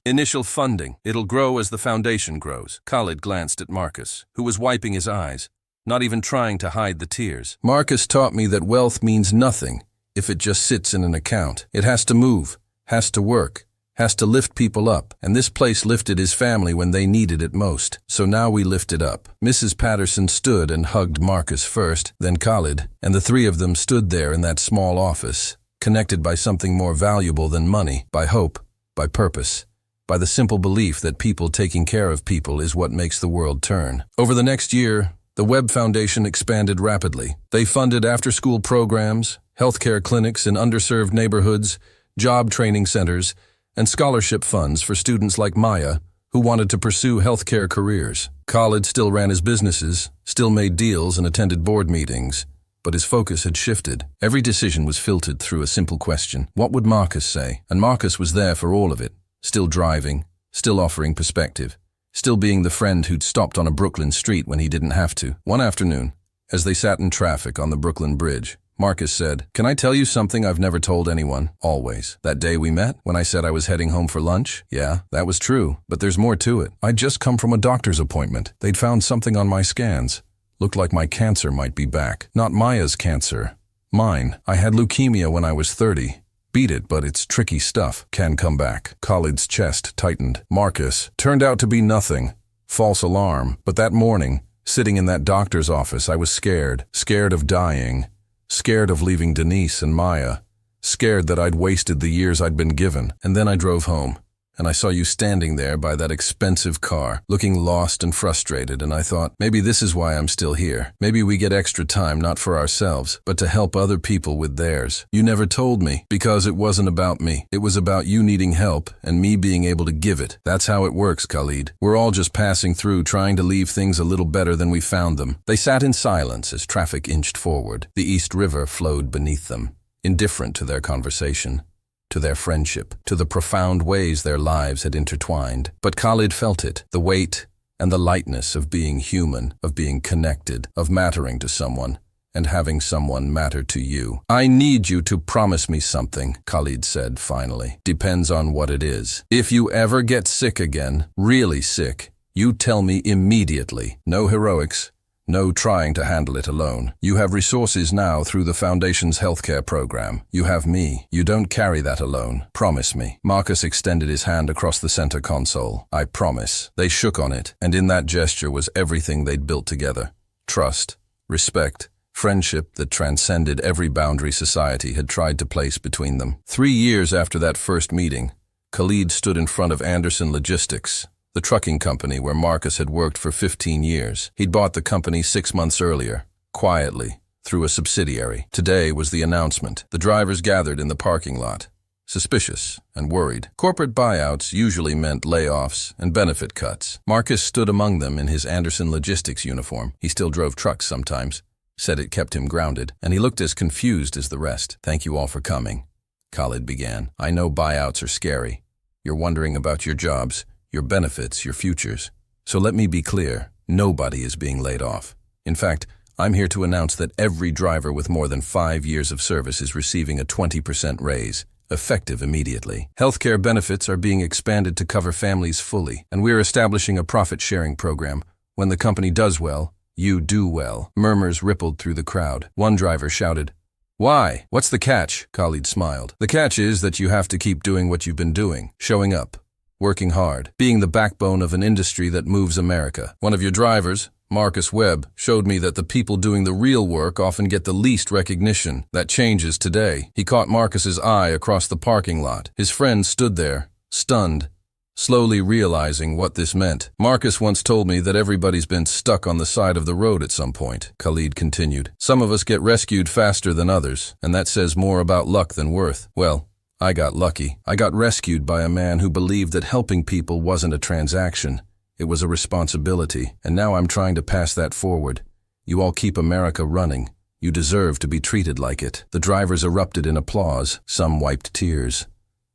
Initial funding. It'll grow as the foundation grows. Khalid glanced at Marcus, who was wiping his eyes, not even trying to hide the tears. Marcus taught me that wealth means nothing if it just sits in an account. It has to move, has to work, has to lift people up, and this place lifted his family when they needed it most. So now we lift it up. Mrs. Patterson stood and hugged Marcus first, then Khalid, and the three of them stood there in that small office, connected by something more valuable than money, by hope, by purpose, by the simple belief that people taking care of people is what makes the world turn. Over the next year, the Webb Foundation expanded rapidly. They funded after-school programs, healthcare clinics in underserved neighborhoods, job training centers, and scholarship funds for students like Maya who wanted to pursue healthcare careers. Khalid still ran his businesses, still made deals and attended board meetings, but his focus had shifted. Every decision was filtered through a simple question: what would Marcus say? And Marcus was there for all of it, still driving, still offering perspective, still being the friend who'd stopped on a Brooklyn street when he didn't have to. One afternoon, as they sat in traffic on the Brooklyn Bridge, Marcus said, "Can I tell you something I've never told anyone? Always. That day we met, when I said I was heading home for lunch? Yeah, that was true, but there's more to it. I'd just come from a doctor's appointment. They'd found something on my scans. Looked like my cancer might be back. Not Maya's cancer. Mine. I had leukemia when I was 30. Beat it, but it's tricky stuff. Can come back." Khalid's chest tightened. Marcus turned out to be nothing. False alarm. But that morning, sitting in that doctor's office, I was scared. Scared of dying. Scared of leaving Denise and Maya. Scared that I'd wasted the years I'd been given. And then I drove home, and I saw you standing there by that expensive car, looking lost and frustrated, and I thought, maybe this is why I'm still here. Maybe we get extra time not for ourselves, but to help other people with theirs. You never told me, because it wasn't about me. It was about you needing help, and me being able to give it. That's how it works, Khalid. We're all just passing through, trying to leave things a little better than we found them. They sat in silence as traffic inched forward. The East River flowed beneath them, indifferent to their conversation, to their friendship, to the profound ways their lives had intertwined. But Khalid felt it, the weight and the lightness of being human, of being connected, of mattering to someone, and having someone matter to you. "I need you to promise me something," Khalid said finally. "Depends on what it is. If you ever get sick again, really sick, you tell me immediately. No heroics. No trying to handle it alone. You have resources now through the Foundation's healthcare program. You have me. You don't carry that alone. Promise me." Marcus extended his hand across the center console. "I promise." They shook on it, and in that gesture was everything they'd built together. Trust, respect, friendship that transcended every boundary society had tried to place between them. 3 years after that first meeting, Khalid stood in front of Anderson Logistics, the trucking company where Marcus had worked for 15 years. He'd bought the company 6 months earlier, quietly, through a subsidiary. Today was the announcement. The drivers gathered in the parking lot, suspicious and worried. Corporate buyouts usually meant layoffs and benefit cuts. Marcus stood among them in his Anderson Logistics uniform. He still drove trucks sometimes, said it kept him grounded, and he looked as confused as the rest. "Thank you all for coming," Khalid began. "I know buyouts are scary. You're wondering about your jobs, your benefits, your futures. So let me be clear, nobody is being laid off. In fact, I'm here to announce that every driver with more than 5 years of service is receiving a 20% raise, effective immediately. Healthcare benefits are being expanded to cover families fully, and we're establishing a profit-sharing program. When the company does well, you do well." Murmurs rippled through the crowd. One driver shouted, "Why? What's the catch?" Khalid smiled. "The catch is that you have to keep doing what you've been doing, showing up, working hard, being the backbone of an industry that moves America. One of your drivers, Marcus Webb, showed me that the people doing the real work often get the least recognition. That changes today." He caught Marcus's eye across the parking lot. His friend stood there, stunned, slowly realizing what this meant. "Marcus once told me that everybody's been stuck on the side of the road at some point," Khalid continued. "Some of us get rescued faster than others, and that says more about luck than worth. Well, I got lucky. I got rescued by a man who believed that helping people wasn't a transaction. It was a responsibility, and now I'm trying to pass that forward. You all keep America running, You deserve to be treated like it. The drivers erupted in applause. Some wiped tears.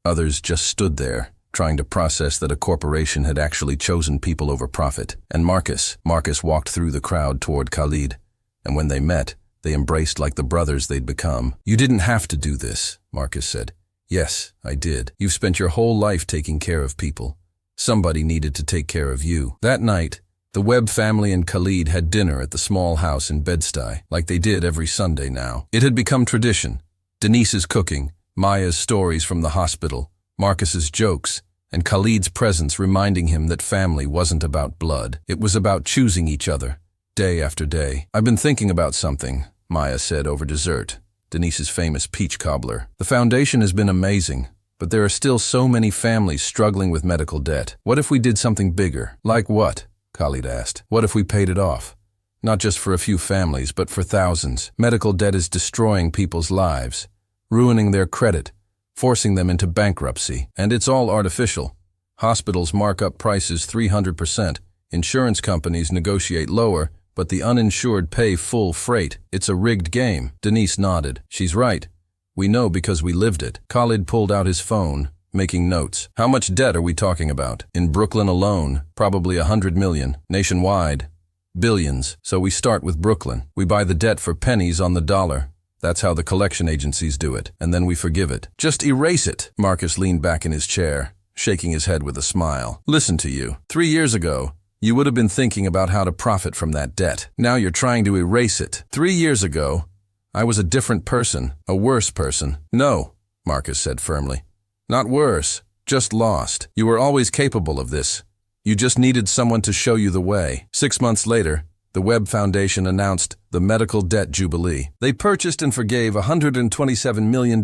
Others just stood there, trying to process that a corporation had actually chosen people over profit. And Marcus walked through the crowd toward Khalid. And when they met, they embraced like the brothers they'd become. "You didn't have to do this," Marcus said. "Yes, I did. You've spent your whole life taking care of people. Somebody needed to take care of you." That night, the Webb family and Khalid had dinner at the small house in Bed-Stuy, like they did every Sunday now. It had become tradition. Denise's cooking, Maya's stories from the hospital, Marcus's jokes, and Khalid's presence reminding him that family wasn't about blood. It was about choosing each other, day after day. "I've been thinking about something," Maya said over dessert, Denise's famous peach cobbler. "The foundation has been amazing, but there are still so many families struggling with medical debt. What if we did something bigger?" "Like what?" Khalid asked. "What if we paid it off? Not just for a few families, but for thousands. Medical debt is destroying people's lives, ruining their credit, forcing them into bankruptcy. And it's all artificial. Hospitals mark up prices 300%. Insurance companies negotiate lower, but the uninsured pay full freight. It's a rigged game." Denise nodded. "She's right. We know because we lived it." Khalid pulled out his phone, making notes. "How much debt are we talking about? In Brooklyn alone, probably 100 million. Nationwide, billions. So we start with Brooklyn. We buy the debt for pennies on the dollar. That's how the collection agencies do it. And then we forgive it. Just erase it." Marcus leaned back in his chair, shaking his head with a smile. "Listen to you. 3 years ago, you would have been thinking about how to profit from that debt. Now you're trying to erase it. 3 years ago, I was a different person, a worse person." "No," Marcus said firmly. "Not worse, just lost. You were always capable of this. You just needed someone to show you the way." 6 months later, the Webb Foundation announced the Medical Debt Jubilee. They purchased and forgave $127 million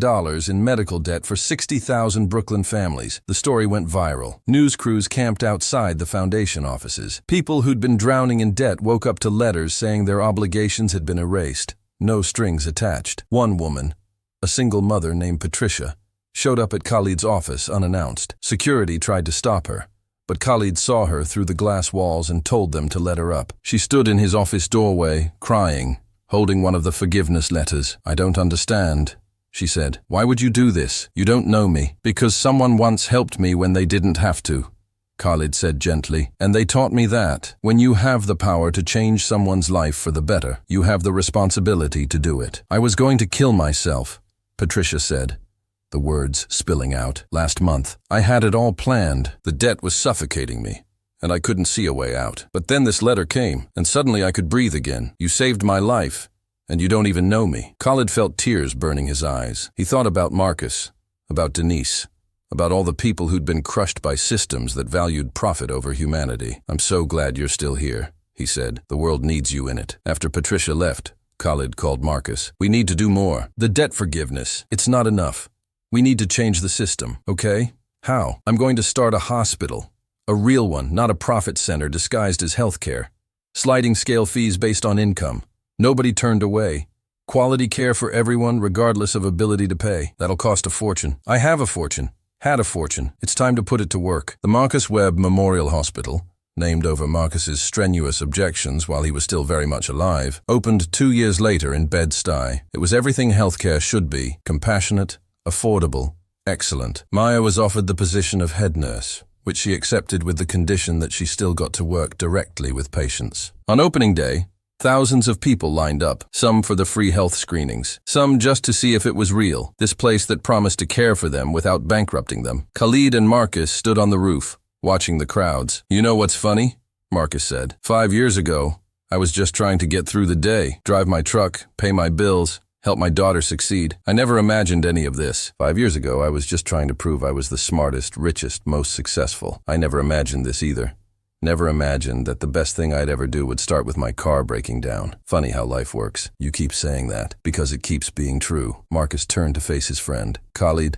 in medical debt for 60,000 Brooklyn families. The story went viral. News crews camped outside the foundation offices. People who'd been drowning in debt woke up to letters saying their obligations had been erased. No strings attached. One woman, a single mother named Patricia, showed up at Khalid's office unannounced. Security tried to stop her, but Khalid saw her through the glass walls and told them to let her up. She stood in his office doorway, crying, holding one of the forgiveness letters. "I don't understand," she said. "Why would you do this? You don't know me." "Because someone once helped me when they didn't have to," Khalid said gently. "And they taught me that when you have the power to change someone's life for the better, you have the responsibility to do it." "I was going to kill myself," Patricia said, the words spilling out. "Last month. I had it all planned. The debt was suffocating me, and I couldn't see a way out. But then this letter came, and suddenly I could breathe again. You saved my life, and you don't even know me." Khalid felt tears burning his eyes. He thought about Marcus, about Denise, about all the people who'd been crushed by systems that valued profit over humanity. "I'm so glad you're still here," he said. "The world needs you in it." After Patricia left, Khalid called Marcus. "We need to do more. The debt forgiveness, it's not enough. We need to change the system, okay? How? I'm going to start a hospital. A real one, not a profit center disguised as healthcare. Sliding scale fees based on income. Nobody turned away. Quality care for everyone regardless of ability to pay. That'll cost a fortune. I have a fortune. Had a fortune. It's time to put it to work." The Marcus Webb Memorial Hospital, named over Marcus's strenuous objections while he was still very much alive, opened 2 years later in Bed-Stuy. It was everything healthcare should be: compassionate, affordable, excellent. Maya was offered the position of head nurse, which she accepted with the condition that she still got to work directly with patients. On opening day, thousands of people lined up, some for the free health screenings, some just to see if it was real, this place that promised to care for them without bankrupting them. Khalid and Marcus stood on the roof, watching the crowds. "You know what's funny?" Marcus said. 5 years ago, I was just trying to get through the day, drive my truck, pay my bills, help my daughter succeed. I never imagined any of this. 5 years ago, I was just trying to prove I was the smartest, richest, most successful. I never imagined this either. Never imagined that the best thing I'd ever do would start with my car breaking down. Funny how life works. You keep saying that, because it keeps being true. Marcus turned to face his friend. "Khalid,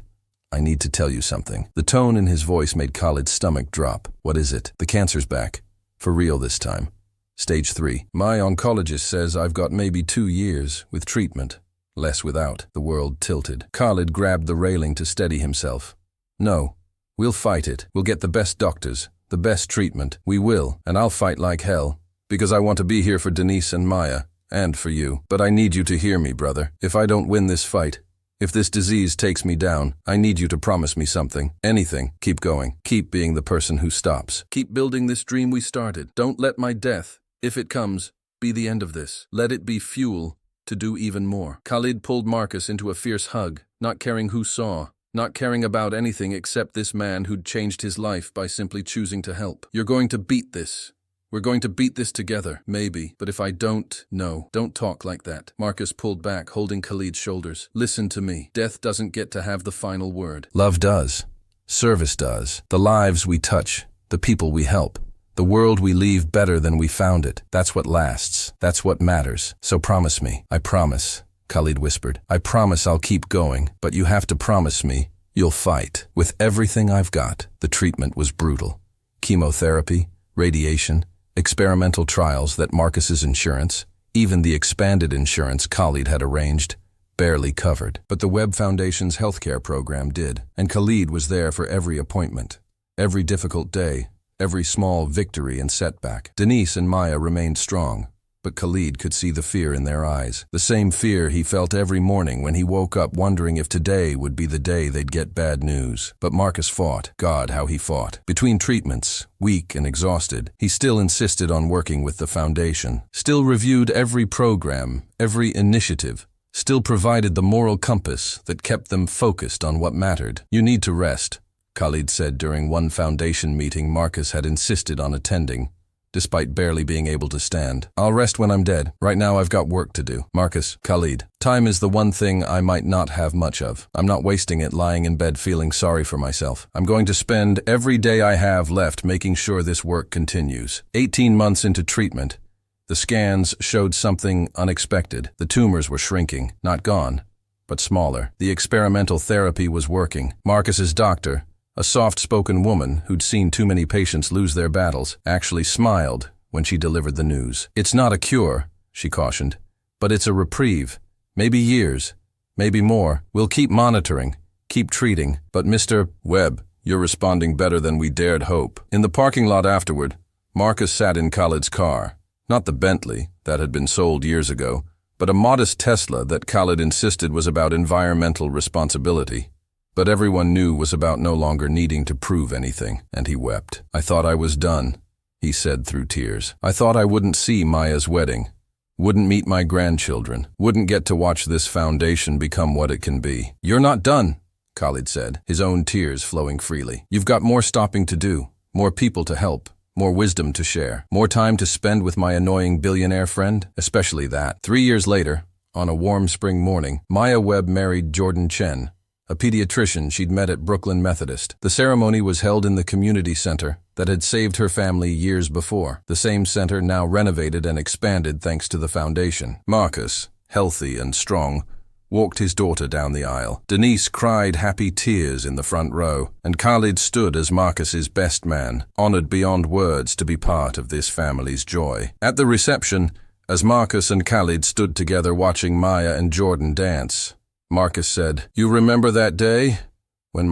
I need to tell you something." The tone in his voice made Khalid's stomach drop. "What is it?" "The cancer's back. For real this time. Stage 3. My oncologist says I've got maybe 2 years with treatment. Less without." The world tilted. Khalid grabbed the railing to steady himself. "No, we'll fight it. We'll get the best doctors, the best treatment. We will, and I'll fight like hell, because I want to be here for Denise and Maya, and for you. But I need you to hear me, brother. If I don't win this fight, if this disease takes me down, I need you to promise me something. Anything. Keep going. Keep being the person who stops. Keep building this dream we started. Don't let my death, if it comes, be the end of this. Let it be fuel to do even more. Khalid pulled Marcus into a fierce hug, not caring who saw, not caring about anything except this man who'd changed his life by simply choosing to help. You're going to beat this. We're going to beat this together, maybe. But if I don't, no, don't talk like that. Marcus pulled back, holding Khalid's shoulders. Listen to me. Death doesn't get to have the final word. Love does. Service does. The lives we touch, the people we help, the world we leave better than we found it. That's what lasts. That's what matters. So promise me. I promise, Khalid whispered. I promise I'll keep going, but you have to promise me you'll fight. With everything I've got. The treatment was brutal. Chemotherapy, radiation, experimental trials that Marcus's insurance, even the expanded insurance Khalid had arranged, barely covered. But the Webb Foundation's healthcare program did, and Khalid was there for every appointment, every difficult day, every small victory and setback. Denise and Maya remained strong, but Khalid could see the fear in their eyes. The same fear he felt every morning when he woke up wondering if today would be the day they'd get bad news. But Marcus fought. God, how he fought. Between treatments, weak and exhausted, he still insisted on working with the foundation, still reviewed every program, every initiative, still provided the moral compass that kept them focused on what mattered. You need to rest, Khalid said during one foundation meeting Marcus had insisted on attending, despite barely being able to stand. I'll rest when I'm dead. Right now I've got work to do. Marcus, Khalid, time is the one thing I might not have much of. I'm not wasting it lying in bed feeling sorry for myself. I'm going to spend every day I have left making sure this work continues. 18 months into treatment, the scans showed something unexpected. The tumors were shrinking, not gone, but smaller. The experimental therapy was working. Marcus's doctor, a soft-spoken woman who'd seen too many patients lose their battles, actually smiled when she delivered the news. It's not a cure, she cautioned, but it's a reprieve. Maybe years, maybe more. We'll keep monitoring, keep treating. But Mr. Webb, you're responding better than we dared hope. In the parking lot afterward, Marcus sat in Khalid's car. Not the Bentley that had been sold years ago, but a modest Tesla that Khalid insisted was about environmental responsibility. But everyone knew was about no longer needing to prove anything, and he wept. I thought I was done, he said through tears. I thought I wouldn't see Maya's wedding, wouldn't meet my grandchildren, wouldn't get to watch this foundation become what it can be. You're not done, Khalid said, his own tears flowing freely. You've got more stopping to do, more people to help, more wisdom to share, more time to spend with my annoying billionaire friend, especially that. 3 years later, on a warm spring morning, Maya Webb married Jordan Chen, a pediatrician she'd met at Brooklyn Methodist. The ceremony was held in the community center that had saved her family years before, the same center now renovated and expanded thanks to the foundation. Marcus, healthy and strong, walked his daughter down the aisle. Denise cried happy tears in the front row, and Khalid stood as Marcus's best man, honored beyond words to be part of this family's joy. At the reception, as Marcus and Khalid stood together watching Maya and Jordan dance, Marcus said, "You remember that day? When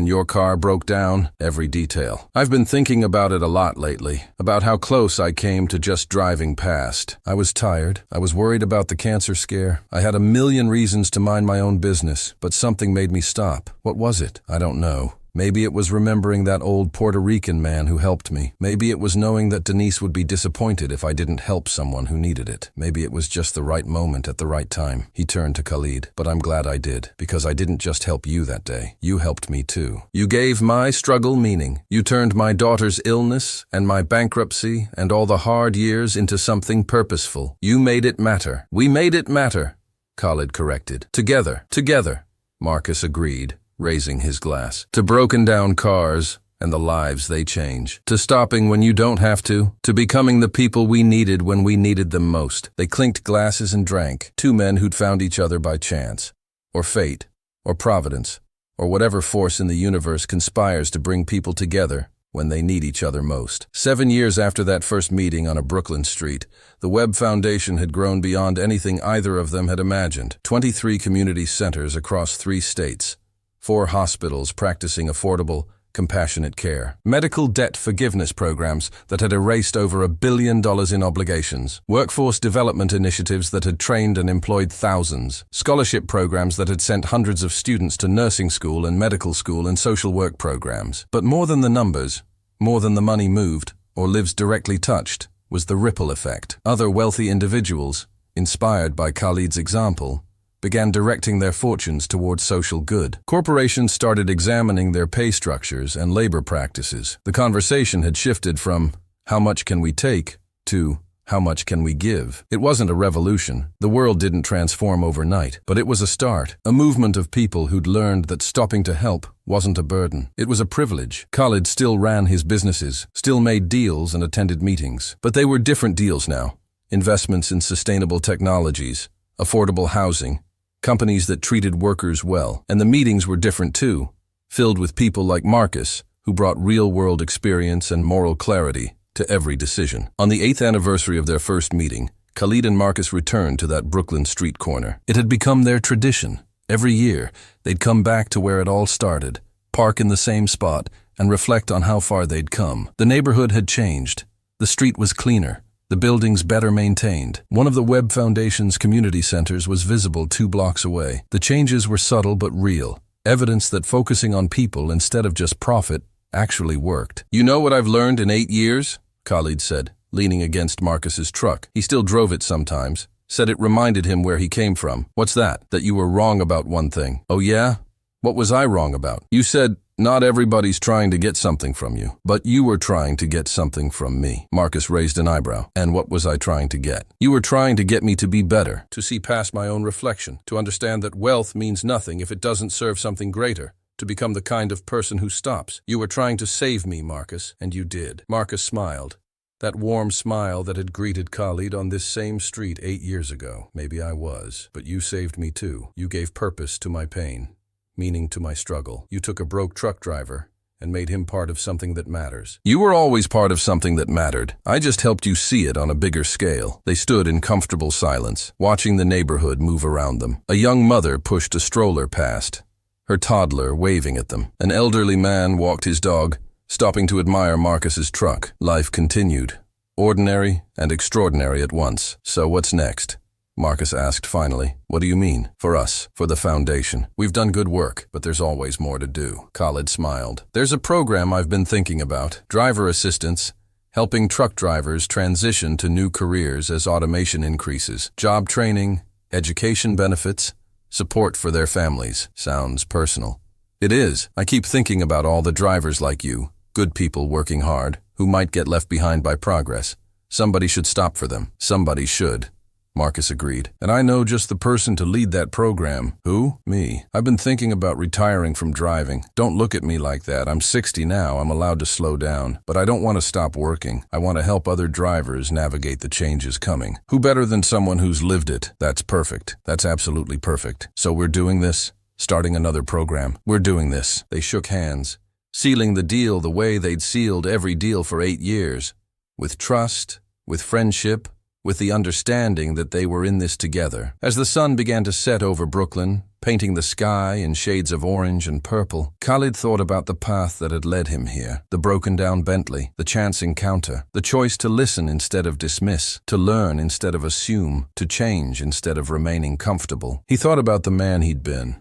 your car broke down?" Every detail. I've been thinking about it a lot lately, about how close I came to just driving past. I was tired. I was worried about the cancer scare. I had a million reasons to mind my own business, but something made me stop. What was it? I don't know. Maybe it was remembering that old Puerto Rican man who helped me. Maybe it was knowing that Denise would be disappointed if I didn't help someone who needed it. Maybe it was just the right moment at the right time. He turned to Khalid. But I'm glad I did, because I didn't just help you that day. You helped me too. You gave my struggle meaning. You turned my daughter's illness and my bankruptcy and all the hard years into something purposeful. You made it matter. We made it matter, Khalid corrected. Together, Marcus agreed, raising his glass. To broken down cars and the lives they change. To stopping when you don't have to. To becoming the people we needed when we needed them most. They clinked glasses and drank. Two men who'd found each other by chance, or fate, or providence, or whatever force in the universe conspires to bring people together when they need each other most. 7 years after that first meeting on a Brooklyn street, the Webb Foundation had grown beyond anything either of them had imagined. 23 community centers across 3 states. 4 hospitals practicing affordable, compassionate care, medical debt forgiveness programs that had erased over $1 billion in obligations, workforce development initiatives that had trained and employed thousands, scholarship programs that had sent hundreds of students to nursing school and medical school and social work programs. But more than the numbers, more than the money moved or lives directly touched, was the ripple effect. Other wealthy individuals, inspired by Khalid's example, began directing their fortunes towards social good. Corporations started examining their pay structures and labor practices. The conversation had shifted from, how much can we take, to, how much can we give? It wasn't a revolution. The world didn't transform overnight, but it was a start, a movement of people who'd learned that stopping to help wasn't a burden. It was a privilege. Khalid still ran his businesses, still made deals and attended meetings. But they were different deals now. Investments in sustainable technologies, affordable housing, companies that treated workers well. And the meetings were different too, filled with people like Marcus, who brought real-world experience and moral clarity to every decision. On the 8th anniversary of their first meeting, Khalid and Marcus returned to that Brooklyn street corner. It had become their tradition. Every year, they'd come back to where it all started, park in the same spot, and reflect on how far they'd come. The neighborhood had changed. The street was cleaner. The buildings better maintained. One of the Webb Foundation's community centers was visible 2 blocks away. The changes were subtle but real, evidence that focusing on people instead of just profit actually worked. "You know what I've learned in 8 years?" Khalid said, leaning against Marcus's truck. He still drove it sometimes, said it reminded him where he came from. "What's that?" "That you were wrong about one thing." "Oh yeah? What was I wrong about?" "You said, not everybody's trying to get something from you, but you were trying to get something from me." Marcus raised an eyebrow. "And what was I trying to get?" "You were trying to get me to be better, to see past my own reflection, to understand that wealth means nothing if it doesn't serve something greater, to become the kind of person who stops. You were trying to save me, Marcus, and you did." Marcus smiled. That warm smile that had greeted Khalid on this same street 8 years ago. "Maybe I was, but you saved me too. You gave purpose to my pain, meaning to my struggle. You took a broke truck driver and made him part of something that matters." "You were always part of something that mattered. I just helped you see it on a bigger scale." They stood in comfortable silence, watching the neighborhood move around them. A young mother pushed a stroller past, her toddler waving at them. An elderly man walked his dog, stopping to admire Marcus's truck. Life continued, ordinary and extraordinary at once. "So what's next?" Marcus asked finally. "What do you mean?" "For us, for the foundation. We've done good work, but there's always more to do." Khalid smiled. "There's a program I've been thinking about. Driver assistance, helping truck drivers transition to new careers as automation increases. Job training, education benefits, support for their families." Sounds personal. It is. I keep thinking about all the drivers like you, good people working hard, who might get left behind by progress. Somebody should stop for them. Somebody should. Marcus agreed. "And I know just the person to lead that program." "Who?" "Me. I've been thinking about retiring from driving. Don't look at me like that. I'm 60 now. I'm allowed to slow down. But I don't want to stop working. I want to help other drivers navigate the changes coming. Who better than someone who's lived it?" "That's perfect. That's absolutely perfect. So we're doing this? Starting another program?" "We're doing this." They shook hands, sealing the deal the way they'd sealed every deal for 8 years. With trust, with friendship, with the understanding that they were in this together. As the sun began to set over Brooklyn, painting the sky in shades of orange and purple, Khalid thought about the path that had led him here. The broken-down Bentley, the chance encounter, the choice to listen instead of dismiss, to learn instead of assume, to change instead of remaining comfortable. He thought about the man he'd been,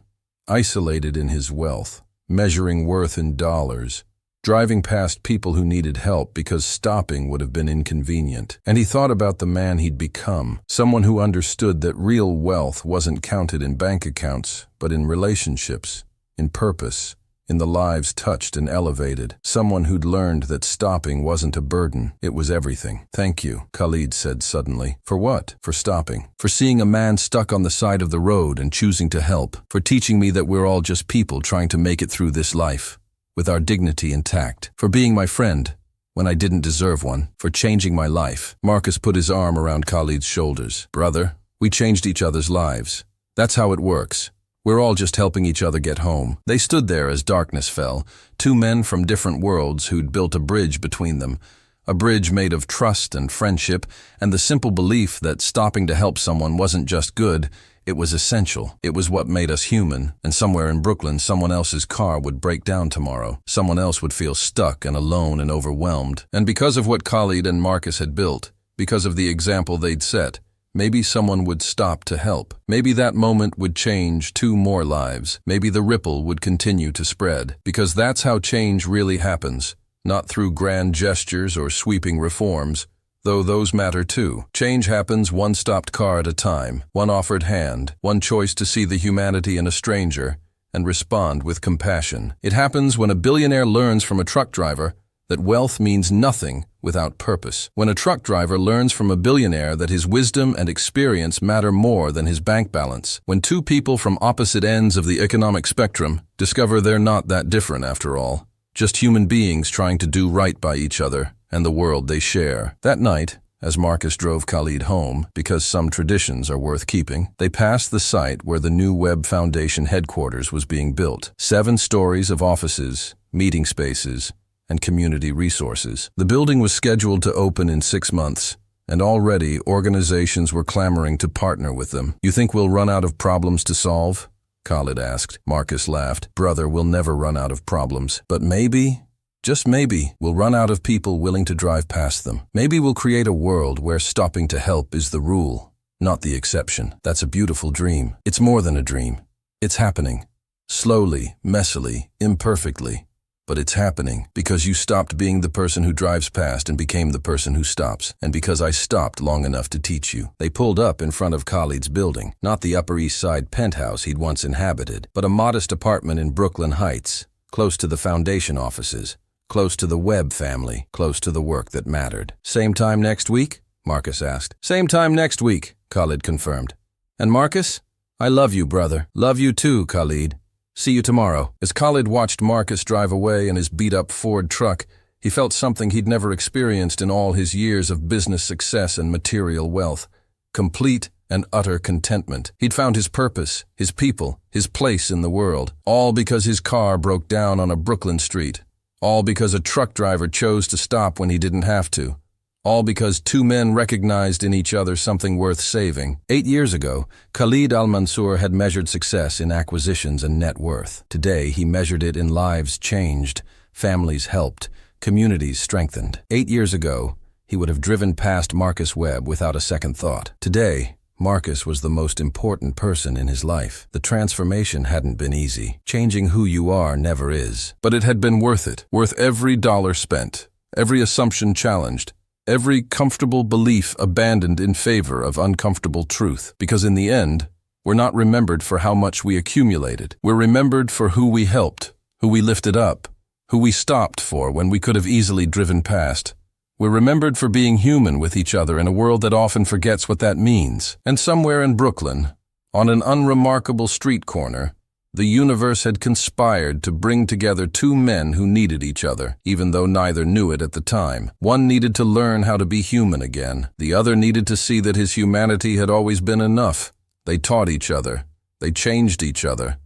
isolated in his wealth, measuring worth in dollars, driving past people who needed help because stopping would have been inconvenient. And he thought about the man he'd become, someone who understood that real wealth wasn't counted in bank accounts, but in relationships, in purpose, in the lives touched and elevated. Someone who'd learned that stopping wasn't a burden, it was everything. "Thank you," Khalid said suddenly. "For what?" "For stopping. For seeing a man stuck on the side of the road and choosing to help. For teaching me that we're all just people trying to make it through this life, with our dignity intact. For being my friend when I didn't deserve one. For changing my life." Marcus put his arm around Khalid's shoulders. "Brother, we changed each other's lives. That's how it works. We're all just helping each other get home." They stood there as darkness fell, 2 men from different worlds who'd built a bridge between them, a bridge made of trust and friendship and the simple belief that stopping to help someone wasn't just good, It was essential. It was what made us human. And somewhere in Brooklyn, someone else's car would break down tomorrow. Someone else would feel stuck and alone and overwhelmed. And because of what Khalid and Marcus had built, because of the example they'd set, maybe someone would stop to help. Maybe that moment would change 2 more lives. Maybe the ripple would continue to spread. Because that's how change really happens. Not through grand gestures or sweeping reforms, though those matter too. Change happens one stopped car at a time, one offered hand, one choice to see the humanity in a stranger and respond with compassion. It happens when a billionaire learns from a truck driver that wealth means nothing without purpose. When a truck driver learns from a billionaire that his wisdom and experience matter more than his bank balance. When 2 people from opposite ends of the economic spectrum discover they're not that different after all. Just human beings trying to do right by each other and the world they share. That night, as Marcus drove Khalid home, because some traditions are worth keeping, they passed the site where the new Webb Foundation headquarters was being built. 7 stories of offices, meeting spaces, and community resources. The building was scheduled to open in 6 months, and already organizations were clamoring to partner with them. "You think we'll run out of problems to solve?" Khalid asked. Marcus laughed. "Brother, we'll never run out of problems. But maybe, just maybe, we'll run out of people willing to drive past them. Maybe we'll create a world where stopping to help is the rule, not the exception." That's a beautiful dream. It's more than a dream. It's happening. Slowly, messily, imperfectly. But it's happening because you stopped being the person who drives past and became the person who stops. And because I stopped long enough to teach you. They pulled up in front of Khalid's building, not the Upper East Side penthouse he'd once inhabited, but a modest apartment in Brooklyn Heights, close to the foundation offices, close to the Webb family, close to the work that mattered. "Same time next week?" Marcus asked. "Same time next week," Khalid confirmed. "And Marcus? I love you, brother." "Love you too, Khalid. See you tomorrow." As Khalid watched Marcus drive away in his beat-up Ford truck, he felt something he'd never experienced in all his years of business success and material wealth. Complete and utter contentment. He'd found his purpose, his people, his place in the world. All because his car broke down on a Brooklyn street. All because a truck driver chose to stop when he didn't have to. All because 2 men recognized in each other something worth saving. 8 years ago, Khalid Al-Mansour had measured success in acquisitions and net worth. Today, he measured it in lives changed, families helped, communities strengthened. 8 years ago, he would have driven past Marcus Webb without a second thought. Today, Marcus was the most important person in his life. The transformation hadn't been easy. Changing who you are never is. But it had been worth it. Worth every dollar spent, every assumption challenged, every comfortable belief abandoned in favor of uncomfortable truth. Because in the end, we're not remembered for how much we accumulated. We're remembered for who we helped, who we lifted up, who we stopped for when we could have easily driven past. We're remembered for being human with each other in a world that often forgets what that means. And somewhere in Brooklyn, on an unremarkable street corner, the universe had conspired to bring together 2 men who needed each other, even though neither knew it at the time. One needed to learn how to be human again. The other needed to see that his humanity had always been enough. They taught each other. They changed each other.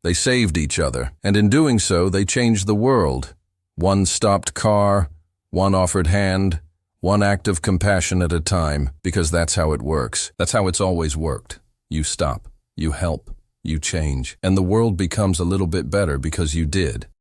They saved each other. And in doing so, they changed the world. One stopped car, one offered hand, one act of compassion at a time, because that's how it works. That's how it's always worked. You stop, you help, you change, and the world becomes a little bit better because you did.